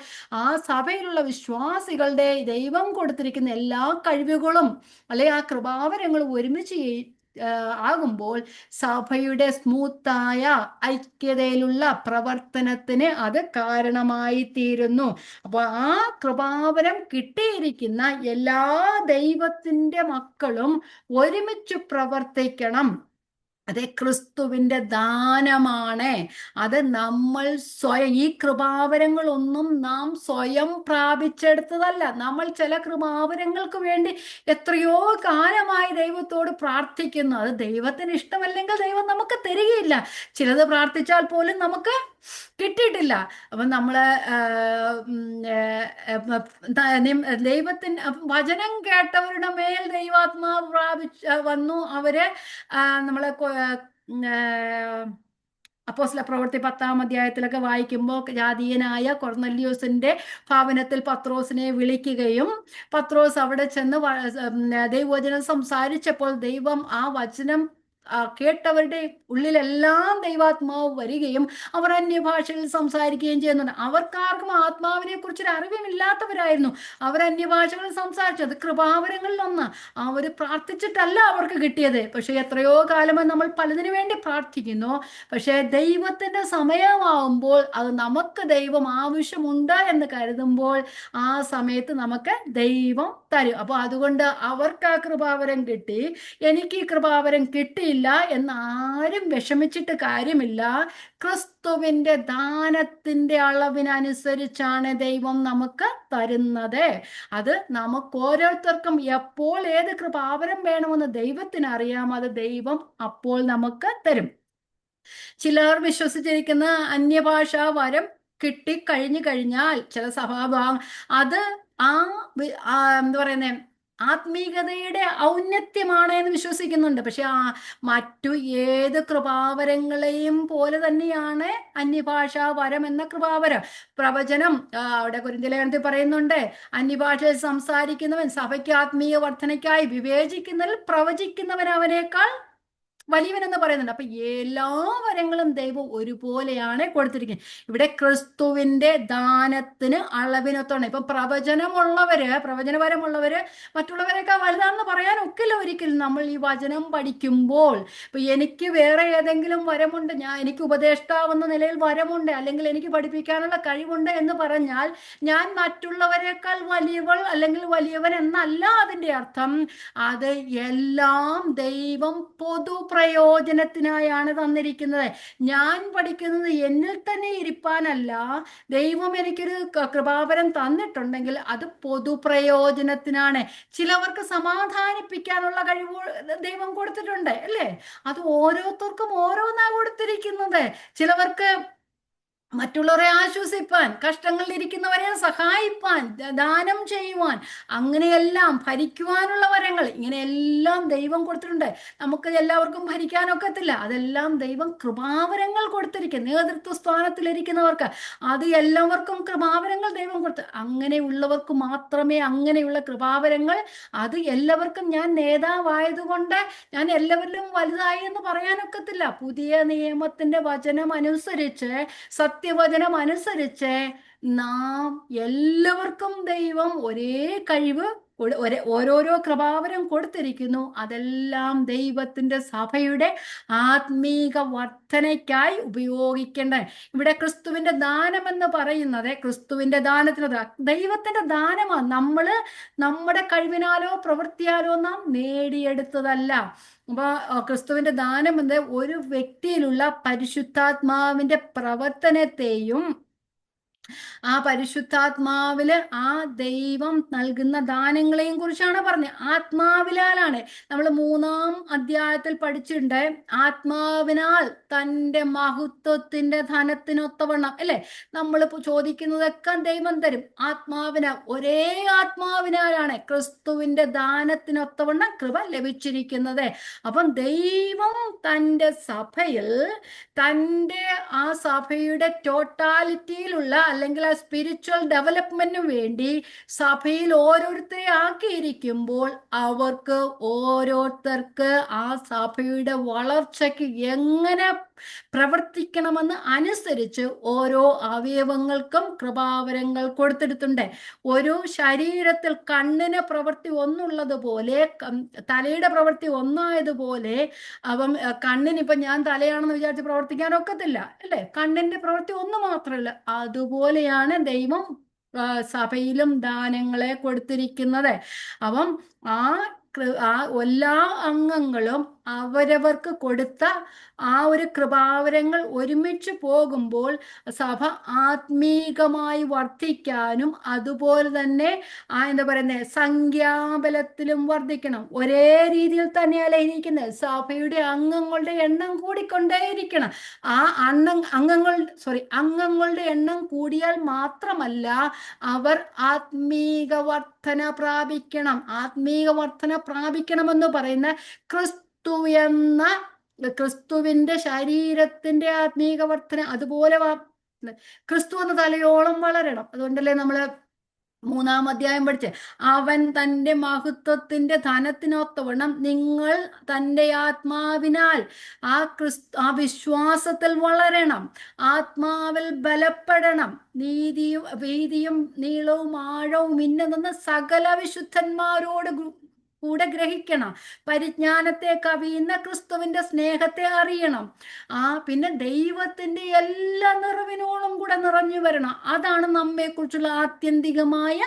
ആ സഭയിലുള്ള വിശ്വാസികളുടെ ദൈവം കൊടുത്തിരിക്കുന്ന എല്ലാ കഴിവുകളും അല്ലെ ആ കൃപാവരങ്ങളും ഒരുമിച്ച് ആകുമ്പോൾ സഭയുടെ സ്മൂത്തായ ഐക്യതയിലുള്ള പ്രവർത്തനത്തിന് അത് കാരണമായി തീരുന്നു. അപ്പോൾ ആ കൃപാവരം കിട്ടിയിരിക്കുന്ന എല്ലാ ദൈവത്തിന്റെ മക്കളും ഒരുമിച്ച് പ്രവർത്തിക്കണം. അത് ക്രിസ്തുവിന്റെ ദാനമാണ്. അത് നമ്മൾ സ്വയം, ഈ കൃപാവരങ്ങളൊന്നും നാം സ്വയം പ്രാപിച്ചെടുത്തതല്ല. നമ്മൾ ചില കൃപാവരങ്ങൾക്ക് വേണ്ടി എത്രയോ കാലമായി ദൈവത്തോട് പ്രാർത്ഥിക്കുന്നു. അത് ദൈവത്തിന് ഇഷ്ടമല്ലെങ്കിൽ ദൈവം നമുക്ക് തരികയില്ല. ചിലത് പ്രാർത്ഥിച്ചാൽ പോലും നമുക്ക് കിട്ടിയിട്ടില്ല. അപ്പം നമ്മള് ദൈവത്തിന് വചനം കേട്ടവരുടെ മേൽ ദൈവാത്മാവ് വന്നു. അവര് നമ്മളെ അപ്പോസ്തല പ്രവൃത്തി 10-ാം അധ്യായത്തിലൊക്കെ വായിക്കുമ്പോൾ ജാതീയനായ കൊർന്നല്യോസിന്റെ ഭവനത്തിൽ പത്രോസിനെ വിളിക്കുകയും പത്രോസ് അവിടെ ചെന്ന് ദൈവവചനം സംസാരിച്ചപ്പോൾ ദൈവം ആ വചനം കേട്ടവരുടെ ഉള്ളിലെല്ലാം ദൈവാത്മാവ് വരികയും അവർ അന്യഭാഷയിൽ സംസാരിക്കുകയും ചെയ്യുന്നുണ്ട്. അവർക്കാർക്കും ആത്മാവിനെ കുറിച്ചൊരു അറിവുമില്ലാത്തവരായിരുന്നു. അവർ അന്യഭാഷകളിൽ സംസാരിച്ചത് കൃപാവരങ്ങളിൽ ഒന്ന്. അവർ പ്രാർത്ഥിച്ചിട്ടല്ല അവർക്ക് കിട്ടിയത്. പക്ഷെ എത്രയോ കാലമായി നമ്മൾ പലതിനു വേണ്ടി പ്രാർത്ഥിക്കുന്നു. പക്ഷെ ദൈവത്തിന്റെ സമയമാവുമ്പോൾ അത് നമുക്ക് ദൈവം ആവശ്യമുണ്ട് എന്ന് കരുതുമ്പോൾ ആ സമയത്ത് നമുക്ക് ദൈവം തരും. അപ്പൊ അതുകൊണ്ട് അവർക്ക് ആ കൃപാവരം കിട്ടി, എനിക്ക് ഈ കൃപാവരം കിട്ടിയില്ല എന്ന് ആരും വിഷമിച്ചിട്ട് കാര്യമില്ല. ക്രിസ്തുവിന്റെ ദാനത്തിന്റെ അളവിനനുസരിച്ചാണ് ദൈവം നമുക്ക് തരുന്നത്. അത് നമുക്ക് ഓരോരുത്തർക്കും എപ്പോൾ ഏത് കൃപാവരം വേണമെന്ന് ദൈവത്തിന് അറിയാം. അത് ദൈവം അപ്പോൾ നമുക്ക് തരും. ചിലർ വിശ്വസിച്ചിരിക്കുന്ന അന്യഭാഷാ വരം കിട്ടിക്കഴിഞ്ഞു കഴിഞ്ഞാൽ ചില സഭാഭാഗം അത് എന്താ പറയുന്നേ, ആത്മീകതയുടെ ഔന്നത്യമാണ് എന്ന് വിശ്വസിക്കുന്നുണ്ട്. പക്ഷെ മറ്റു ഏത് കൃപാവരങ്ങളെയും പോലെ തന്നെയാണ് അന്യഭാഷാ വരം എന്ന കൃപാവരം. പ്രവചനം അവിടെ കൊരിന്ത്യർ ലേഖനത്തിൽ പറയുന്നുണ്ട്, അന്യഭാഷയിൽ സംസാരിക്കുന്നവൻ സഭയ്ക്ക് ആത്മീയ വർധനയ്ക്കായി വിവേചിക്കുന്നതിൽ പ്രവചിക്കുന്നവൻ അവനേക്കാൾ വലിയവനെന്ന് പറയുന്നുണ്ട്. അപ്പൊ എല്ലാ വരങ്ങളും ദൈവം ഒരുപോലെയാണ് കൊടുത്തിരിക്കുന്നത്. ഇവിടെ ക്രിസ്തുവിന്റെ ദാനത്തിന് അളവിനൊത്താണ്. ഇപ്പൊ പ്രവചനപരമുള്ളവര് മറ്റുള്ളവരെക്കാൾ വലുതാണെന്ന് പറയാൻ ഒക്കില്ല ഒരിക്കലും. നമ്മൾ ഈ വചനം പഠിക്കുമ്പോൾ ഇപ്പൊ എനിക്ക് വേറെ ഏതെങ്കിലും വരമുണ്ട്, എനിക്ക് ഉപദേഷ്ടാവെന്ന നിലയിൽ വരമുണ്ട്, അല്ലെങ്കിൽ എനിക്ക് പഠിപ്പിക്കാനുള്ള കഴിവുണ്ട് എന്ന് പറഞ്ഞാൽ ഞാൻ മറ്റുള്ളവരെക്കാൾ വലിയവൾ അല്ലെങ്കിൽ വലിയവൻ എന്നല്ല അതിന്റെ അർത്ഥം. അത് എല്ലാം ദൈവം പ്രയോജനത്തിനായാണ് തന്നിരിക്കുന്നത്. ഞാൻ പഠിക്കുന്നത് എന്നിൽ തന്നെ ഇരിപ്പാനല്ല. ദൈവം എനിക്കൊരു കൃപാവരം തന്നിട്ടുണ്ടെങ്കിൽ അത് പൊതുപ്രയോജനത്തിനാണ്. ചിലവർക്ക് സമാധാനിപ്പിക്കാനുള്ള കഴിവ് ദൈവം കൊടുത്തിട്ടുണ്ട്, അല്ലേ? അത് ഓരോരുത്തർക്കും ഓരോന്നാ കൊടുത്തിരിക്കുന്നത്. ചിലവർക്ക് മറ്റുള്ളവരെ ആശ്വസിപ്പാൻ, കഷ്ടങ്ങളിൽ ഇരിക്കുന്നവരെ സഹായിപ്പാൻ, ദാനം ചെയ്യുവാൻ, അങ്ങനെയെല്ലാം ഭരിക്കുവാനുള്ള വരങ്ങൾ, ഇങ്ങനെയെല്ലാം ദൈവം കൊടുത്തിട്ടുണ്ട്. നമുക്ക് എല്ലാവർക്കും ഭരിക്കാനൊക്കത്തില്ല. അതെല്ലാം ദൈവം കൃപാവരങ്ങൾ കൊടുത്തിരിക്കും. നേതൃത്വ സ്ഥാനത്തിലിരിക്കുന്നവർക്ക് അത് എല്ലാവർക്കും കൃപാവരങ്ങൾ ദൈവം കൊടുത്തു. അങ്ങനെയുള്ളവർക്ക് മാത്രമേ അങ്ങനെയുള്ള കൃപാവരങ്ങൾ, അത് എല്ലാവർക്കും ഞാൻ നേതാവായതുകൊണ്ട് ഞാൻ എല്ലാവരിലും വലുതായി എന്ന് പറയാനൊക്കത്തില്ല. പുതിയ നിയമത്തിന്റെ വചനം അനുസരിച്ച്, സത്യവചനം അനുസരിച്ച് നാം എല്ലാവർക്കും ദൈവം ഒരേ കഴിവ്, ഓരോരോ കൃപാവരം കൊടുത്തിരിക്കുന്നു. അതെല്ലാം ദൈവത്തിന്റെ സഭയുടെ ആത്മീക വർധനയ്ക്കായി ഉപയോഗിക്കേണ്ട. ഇവിടെ ക്രിസ്തുവിന്റെ ദാനം എന്ന് പറയുന്നത്, ക്രിസ്തുവിന്റെ ദാനത്തിന് ദൈവത്തിന്റെ ദാനമാണ്. നമ്മുടെ കഴിവിനാലോ പ്രവൃത്തിയാലോ നാം നേടിയെടുത്തതല്ല. അപ്പൊ ക്രിസ്തുവിന്റെ ദാനം എന്നത് ഒരു വ്യക്തിയിലുള്ള പരിശുദ്ധാത്മാവിന്റെ പ്രവർത്തനത്തെയും ആ പരിശുദ്ധാത്മാവില് ആ ദൈവം നൽകുന്ന ദാനങ്ങളെയും കുറിച്ചാണ് പറഞ്ഞത്. ആത്മാവിലാലാണ്. നമ്മൾ 3-ാം അധ്യായത്തിൽ പഠിച്ചിട്ടുണ്ട്, ആത്മാവിനാൽ തൻ്റെ മഹത്വത്തിന്റെ ധനത്തിനൊത്തവണ്ണം, അല്ലെ? നമ്മൾ ചോദിക്കുന്നതൊക്കെ ദൈവം തരും. ഒരേ ആത്മാവിനാലാണ് ക്രിസ്തുവിന്റെ ദാനത്തിനൊത്തവണ്ണം കൃപ ലഭിച്ചിരിക്കുന്നത്. അപ്പം ദൈവം തൻ്റെ സഭയിൽ, തൻ്റെ ആ സഭയുടെ ടോട്ടാലിറ്റിയിലുള്ള അല്ലെങ്കിൽ ആ സ്പിരിച്വൽ ഡെവലപ്മെന്റിന് വേണ്ടി സഭയിൽ ഓരോരുത്തരെ ആക്കിയിരിക്കുമ്പോൾ അവർക്ക് ഓരോരുത്തർക്ക് ആ സഭയുടെ വളർച്ചയ്ക്ക് എങ്ങനെ പ്രവർത്തിക്കണമെന്ന് അനുസരിച്ച് ഓരോ അവയവങ്ങൾക്കും കൃപാവരങ്ങൾ കൊടുത്തിട്ടുണ്ട്. ഒരു ശരീരത്തിൽ കണ്ണിന് പ്രവൃത്തി ഒന്നുള്ളതുപോലെ, തലയുടെ പ്രവൃത്തി ഒന്നായതുപോലെ, അപ്പം കണ്ണിനിപ്പം ഞാൻ തലയാണെന്ന് വിചാരിച്ച് പ്രവർത്തിക്കാൻ ഒക്കത്തില്ല, അല്ലേ? കണ്ണിന്റെ പ്രവൃത്തി ഒന്ന് മാത്രമല്ല. അതുപോലെയാണ് ദൈവം സഭയിലും ദാനങ്ങളെ കൊടുത്തിരിക്കുന്നത്. അപ്പം ആ എല്ലാ അംഗങ്ങളും അവരവർക്ക് കൊടുത്ത ആ ഒരു കൃപാവരങ്ങൾ ഒരുമിച്ച് പോകുമ്പോൾ സഭ ആത്മീകമായി വർദ്ധിക്കാനും, അതുപോലെ തന്നെ എന്താ പറയുന്നത്, സംഖ്യാബലത്തിലും വർദ്ധിക്കണം. ഒരേ രീതിയിൽ തന്നെയല്ല ഇരിക്കുന്നത്. സഭയുടെ അംഗങ്ങളുടെ എണ്ണം കൂടിക്കൊണ്ടേയിരിക്കണം. ആ അംഗങ്ങളുടെ എണ്ണം കൂടിയാൽ മാത്രമല്ല അവർ ആത്മീക വർധന പ്രാപിക്കണം. ആത്മീക വർധന പ്രാപിക്കണമെന്ന് പറയുന്ന ക്രിസ്തുവിന്റെ ശരീരത്തിന്റെ ആത്മീക വർധന അതുപോലെ ക്രിസ്തു എന്ന തലയോളം വളരണം. അതുകൊണ്ടല്ലേ നമ്മള് 3-ാം അധ്യായം പഠിച്ച്, അവൻ തൻ്റെ മഹത്വത്തിന്റെ ധനത്തിനൊത്തവണ്ണം നിങ്ങൾ തൻ്റെ ആത്മാവിനാൽ ആ വിശ്വാസത്തിൽ വളരണം, ആത്മാവിൽ ബലപ്പെടണം, നീതിയും വീതിയും നീളവും ആഴവും ഇന്നതെന്ന് സകല വിശുദ്ധന്മാരോട് കൂടെ ഗ്രഹിക്കണം, പരിജ്ഞാനത്തെ കവിയുന്ന ക്രിസ്തുവിന്റെ സ്നേഹത്തെ അറിയണം, പിന്നെ ദൈവത്തിന്റെ എല്ലാ നിറവിനോളം കൂടെ നിറഞ്ഞു വരണം. അതാണ് നമ്മെക്കുറിച്ചുള്ള ആത്യന്തികമായ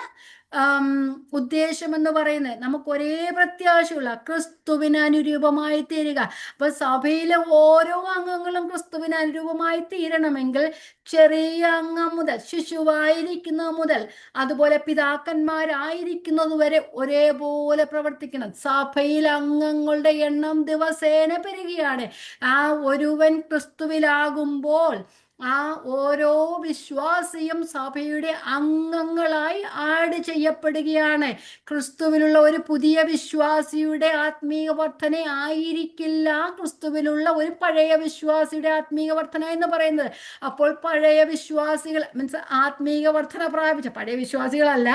ഉദ്ദേശം എന്ന് പറയുന്നത്. നമുക്ക് ഒരേ പ്രത്യാശയുള്ള ക്രിസ്തുവിന് അനുരൂപമായി തീരുക. അപ്പൊ സഭയിലെ ഓരോ അംഗങ്ങളും ക്രിസ്തുവിന് അനുരൂപമായി തീരണമെങ്കിൽ ചെറിയ അംഗം മുതൽ, ശിശുവായിരിക്കുന്നത് മുതൽ, അതുപോലെ പിതാക്കന്മാരായിരിക്കുന്നത് വരെ ഒരേപോലെ പ്രവർത്തിക്കണം. സഭയിൽ അംഗങ്ങളുടെ എണ്ണം ദിവസേന പെരുകയാണ്. ഒരുവൻ ക്രിസ്തുവിലാകുമ്പോൾ ഓരോ വിശ്വാസിയും സഭയുടെ അംഗങ്ങളായി ആഡ് ചെയ്യപ്പെടുകയാണ്. ക്രിസ്തുവിലുള്ള ഒരു പുതിയ വിശ്വാസിയുടെ ആത്മീയ വർധന ആയിരിക്കില്ല ക്രിസ്തുവിലുള്ള ഒരു പഴയ വിശ്വാസിയുടെ ആത്മീയ വർധന എന്ന് പറയുന്നത്. അപ്പോൾ പഴയ വിശ്വാസികൾ മീൻസ് ആത്മീയ വർധന പ്രാപിച്ച പഴയ വിശ്വാസികളല്ല,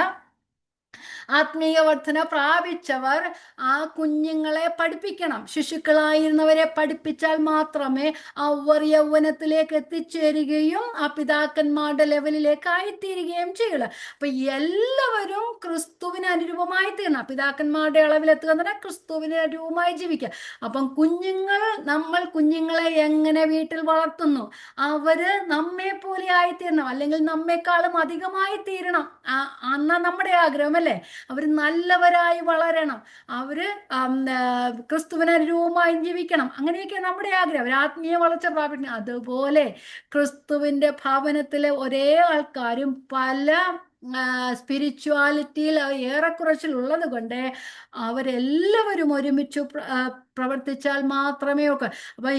ആത്മീയ വർധന പ്രാപിച്ചവർ കുഞ്ഞുങ്ങളെ പഠിപ്പിക്കണം. ശിശുക്കളായിരുന്നവരെ പഠിപ്പിച്ചാൽ മാത്രമേ അവർ യൗവനത്തിലേക്ക് എത്തിച്ചേരുകയും പിതാക്കന്മാരുടെ ലെവലിലേക്ക് ആയിത്തീരുകയും ചെയ്യുള്ളൂ. അപ്പൊ എല്ലാവരും ക്രിസ്തുവിന് അനുരൂപമായി തീരണം. പിതാക്കന്മാരുടെ അളവിലെത്തുക എന്ന് പറഞ്ഞാൽ ക്രിസ്തുവിന് അനുരൂപമായി ജീവിക്കുക. അപ്പം നമ്മൾ കുഞ്ഞുങ്ങളെ എങ്ങനെ വീട്ടിൽ വളർത്തുന്നു, അവര് നമ്മെ പോലെ ആയിത്തീരണം, അല്ലെങ്കിൽ നമ്മെക്കാളും അധികമായി തീരണം. അന്നാ നമ്മുടെ ആഗ്രഹം അല്ലേ. അവർ നല്ലവരായി വളരണം, അവര് ക്രിസ്തുവിന് അനുരൂപമായി ജീവിക്കണം, അങ്ങനെയൊക്കെ നമ്മുടെ ആഗ്രഹം. അവർ ആത്മീയ വളർച്ച പ്രാപിക്കണം. അതുപോലെ ക്രിസ്തുവിന്റെ ഭവനത്തിലെ ഒരേ ആൾക്കാരും പല സ്പിരിച്വാലിറ്റിയിൽ ഏറെക്കുറച്ചിലുള്ളത് കൊണ്ട് അവരെല്ലാവരും ഒരുമിച്ച് പ്രവർത്തിച്ചാൽ മാത്രമേ ഒക്കെ. അപ്പൊ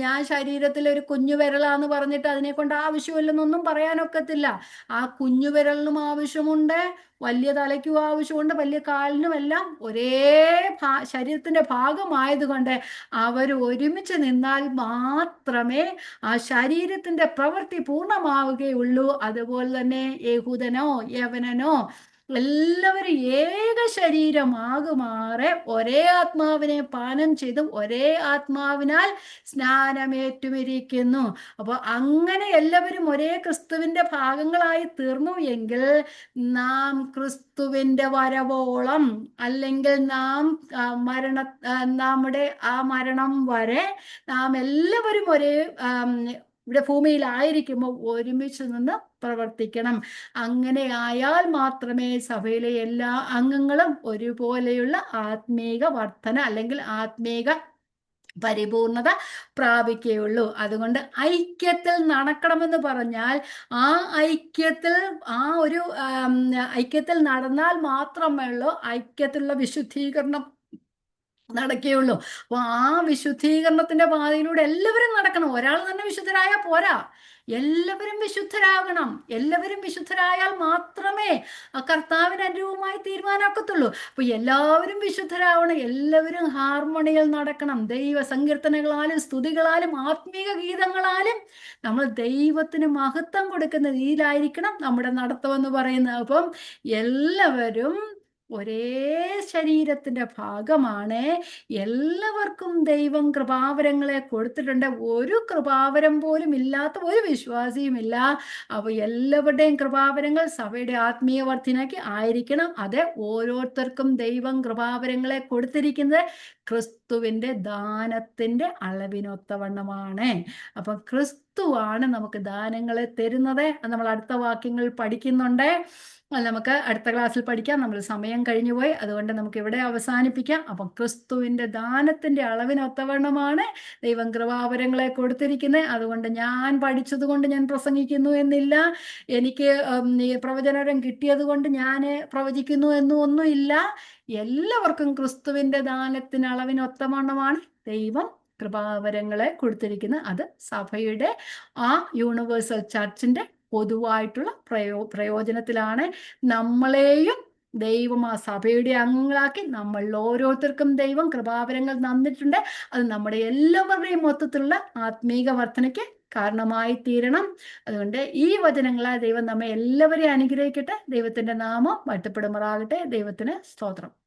ഞാൻ ശരീരത്തിൽ ഒരു കുഞ്ഞു വിരലാന്ന് പറഞ്ഞിട്ട് അതിനെ കൊണ്ട് ആവശ്യമില്ലെന്നൊന്നും പറയാനൊക്കത്തില്ല. കുഞ്ഞു വിരലിനും ആവശ്യമുണ്ട്, വലിയ തലയ്ക്കും ആവശ്യമുണ്ട്, വലിയ കാലിനും എല്ലാം ഒരേ ശരീരത്തിന്റെ ഭാഗമായതുകൊണ്ട് അവർ ഒരുമിച്ച് നിന്നാൽ മാത്രമേ ശരീരത്തിന്റെ പ്രവൃത്തി പൂർണ്ണമാവുകയുള്ളൂ. അതുപോലെ തന്നെ യഹൂദനോ യവനനോ എല്ലാവരും ഏക ശരീരമാകുമാറെ ഒരേ ആത്മാവിനെ പാനം ചെയ്തും ഒരേ ആത്മാവിനാൽ സ്നാനമേറ്റുമിരിക്കുന്നു. അപ്പോൾ അങ്ങനെ എല്ലാവരും ഒരേ ക്രിസ്തുവിന്റെ ഭാഗങ്ങളായി തീർന്നു എങ്കിൽ നാം ക്രിസ്തുവിന്റെ വരവോളം, അല്ലെങ്കിൽ നമ്മുടെ മരണം വരെ നാം എല്ലാവരും ഇവിടെ ഭൂമിയിലായിരിക്കുമ്പോൾ ഒരുമിച്ച് നിന്ന് പ്രവർത്തിക്കണം. അങ്ങനെ ആയാൽ മാത്രമേ സഭയിലെ എല്ലാ അംഗങ്ങളും ഒരുപോലെയുള്ള ആത്മീക വർധന അല്ലെങ്കിൽ ആത്മീക പരിപൂർണത പ്രാപിക്കുകയുള്ളൂ. അതുകൊണ്ട് ഐക്യത്തിൽ നടക്കണമെന്ന് പറഞ്ഞാൽ ഐക്യത്തിൽ നടന്നാൽ മാത്രമേ ഉള്ളൂ ഐക്യത്തിലുള്ള വിശുദ്ധീകരണം നടക്കുകയുള്ളൂ. അപ്പൊ വിശുദ്ധീകരണത്തിന്റെ പാതയിലൂടെ എല്ലാവരും നടക്കണം. ഒരാൾ തന്നെ വിശുദ്ധരായാൽ പോരാ, എല്ലാവരും വിശുദ്ധരാകണം. എല്ലാവരും വിശുദ്ധരായാൽ മാത്രമേ കർത്താവിന് അനുരൂപമായി തീരുമാനമാക്കത്തുള്ളൂ. അപ്പൊ എല്ലാവരും വിശുദ്ധരാവണം, എല്ലാവരും ഹാർമണിയിൽ നടക്കണം. ദൈവ സങ്കീർത്തനങ്ങളാലും സ്തുതികളാലും ആത്മീക ഗീതങ്ങളാലും നമ്മൾ ദൈവത്തിന് മഹത്വം കൊടുക്കുന്ന രീതിയിലായിരിക്കണം നമ്മുടെ നടത്തം എന്ന് പറയുന്നത്. അപ്പം എല്ലാവരും ഒരേ ശരീരത്തിന്റെ ഭാഗമാണ്. എല്ലാവർക്കും ദൈവം കൃപാവരങ്ങളെ കൊടുത്തിട്ടുണ്ട്. ഒരു കൃപാവരം പോലും ഇല്ലാത്ത ഒരു വിശ്വാസിയുമില്ല. അപ്പൊ എല്ലാവരുടെയും കൃപാവരങ്ങൾ സഭയുടെ ആത്മീയ വർധനയ്ക്ക് ആയിരിക്കണം. അത് ഓരോരുത്തർക്കും ദൈവം കൃപാവരങ്ങളെ കൊടുത്തിരിക്കുന്നത് ക്രിസ്തുവിന്റെ ദാനത്തിന്റെ അളവിനൊത്തവണ്ണമാണ്. അപ്പൊ ക്രിസ്തുവാണ് നമുക്ക് ദാനങ്ങളെ തരുന്നത്. നമ്മൾ അടുത്ത വാക്യങ്ങൾ പഠിക്കുന്നുണ്ട്. നമുക്ക് അടുത്ത ക്ലാസ്സിൽ പഠിക്കാം. നമ്മൾ സമയം കഴിഞ്ഞുപോയി, അതുകൊണ്ട് നമുക്ക് ഇവിടെ അവസാനിപ്പിക്കാം. അപ്പം ക്രിസ്തുവിന്റെ ദാനത്തിന്റെ അളവിനൊത്തവണ്ണമാണ് ദൈവം കൃപാവരങ്ങളെ കൊടുത്തിരിക്കുന്നത്. അതുകൊണ്ട് ഞാൻ പഠിച്ചത് കൊണ്ട് ഞാൻ പ്രസംഗിക്കുന്നു എന്നില്ല, എനിക്ക് പ്രവചനം കിട്ടിയത് കൊണ്ട് ഞാൻ പ്രവചിക്കുന്നു എന്നും ഒന്നുമില്ല. എല്ലാവർക്കും ക്രിസ്തുവിന്റെ ദാനത്തിന് അളവിനൊത്തവണ്ണമാണ് ദൈവം കൃപാവരങ്ങളെ കൊടുത്തിരിക്കുന്നത്. അത് സഭയുടെ യൂണിവേഴ്സൽ ചർച്ചിന്റെ പൊതുവായിട്ടുള്ള പ്രയോജനത്തിലാണ്. നമ്മളെയും ദൈവം സഭയുടെ അംഗങ്ങളാക്കി നമ്മളിൽ ഓരോരുത്തർക്കും ദൈവം കൃപാവരങ്ങൾ തന്നിട്ടുണ്ട്. അത് നമ്മുടെ എല്ലാവരുടെയും മൊത്തത്തിലുള്ള ആത്മീക വർധനയ്ക്ക് കാരണമായി തീരണം. അതുകൊണ്ട് ഈ വചനങ്ങളാൽ ദൈവം നമ്മെ എല്ലാവരെയും അനുഗ്രഹിക്കട്ടെ. ദൈവത്തിന്റെ നാമം വാഴ്ത്തപ്പെടുമാറാകട്ടെ. ദൈവത്തിന് സ്തോത്രം.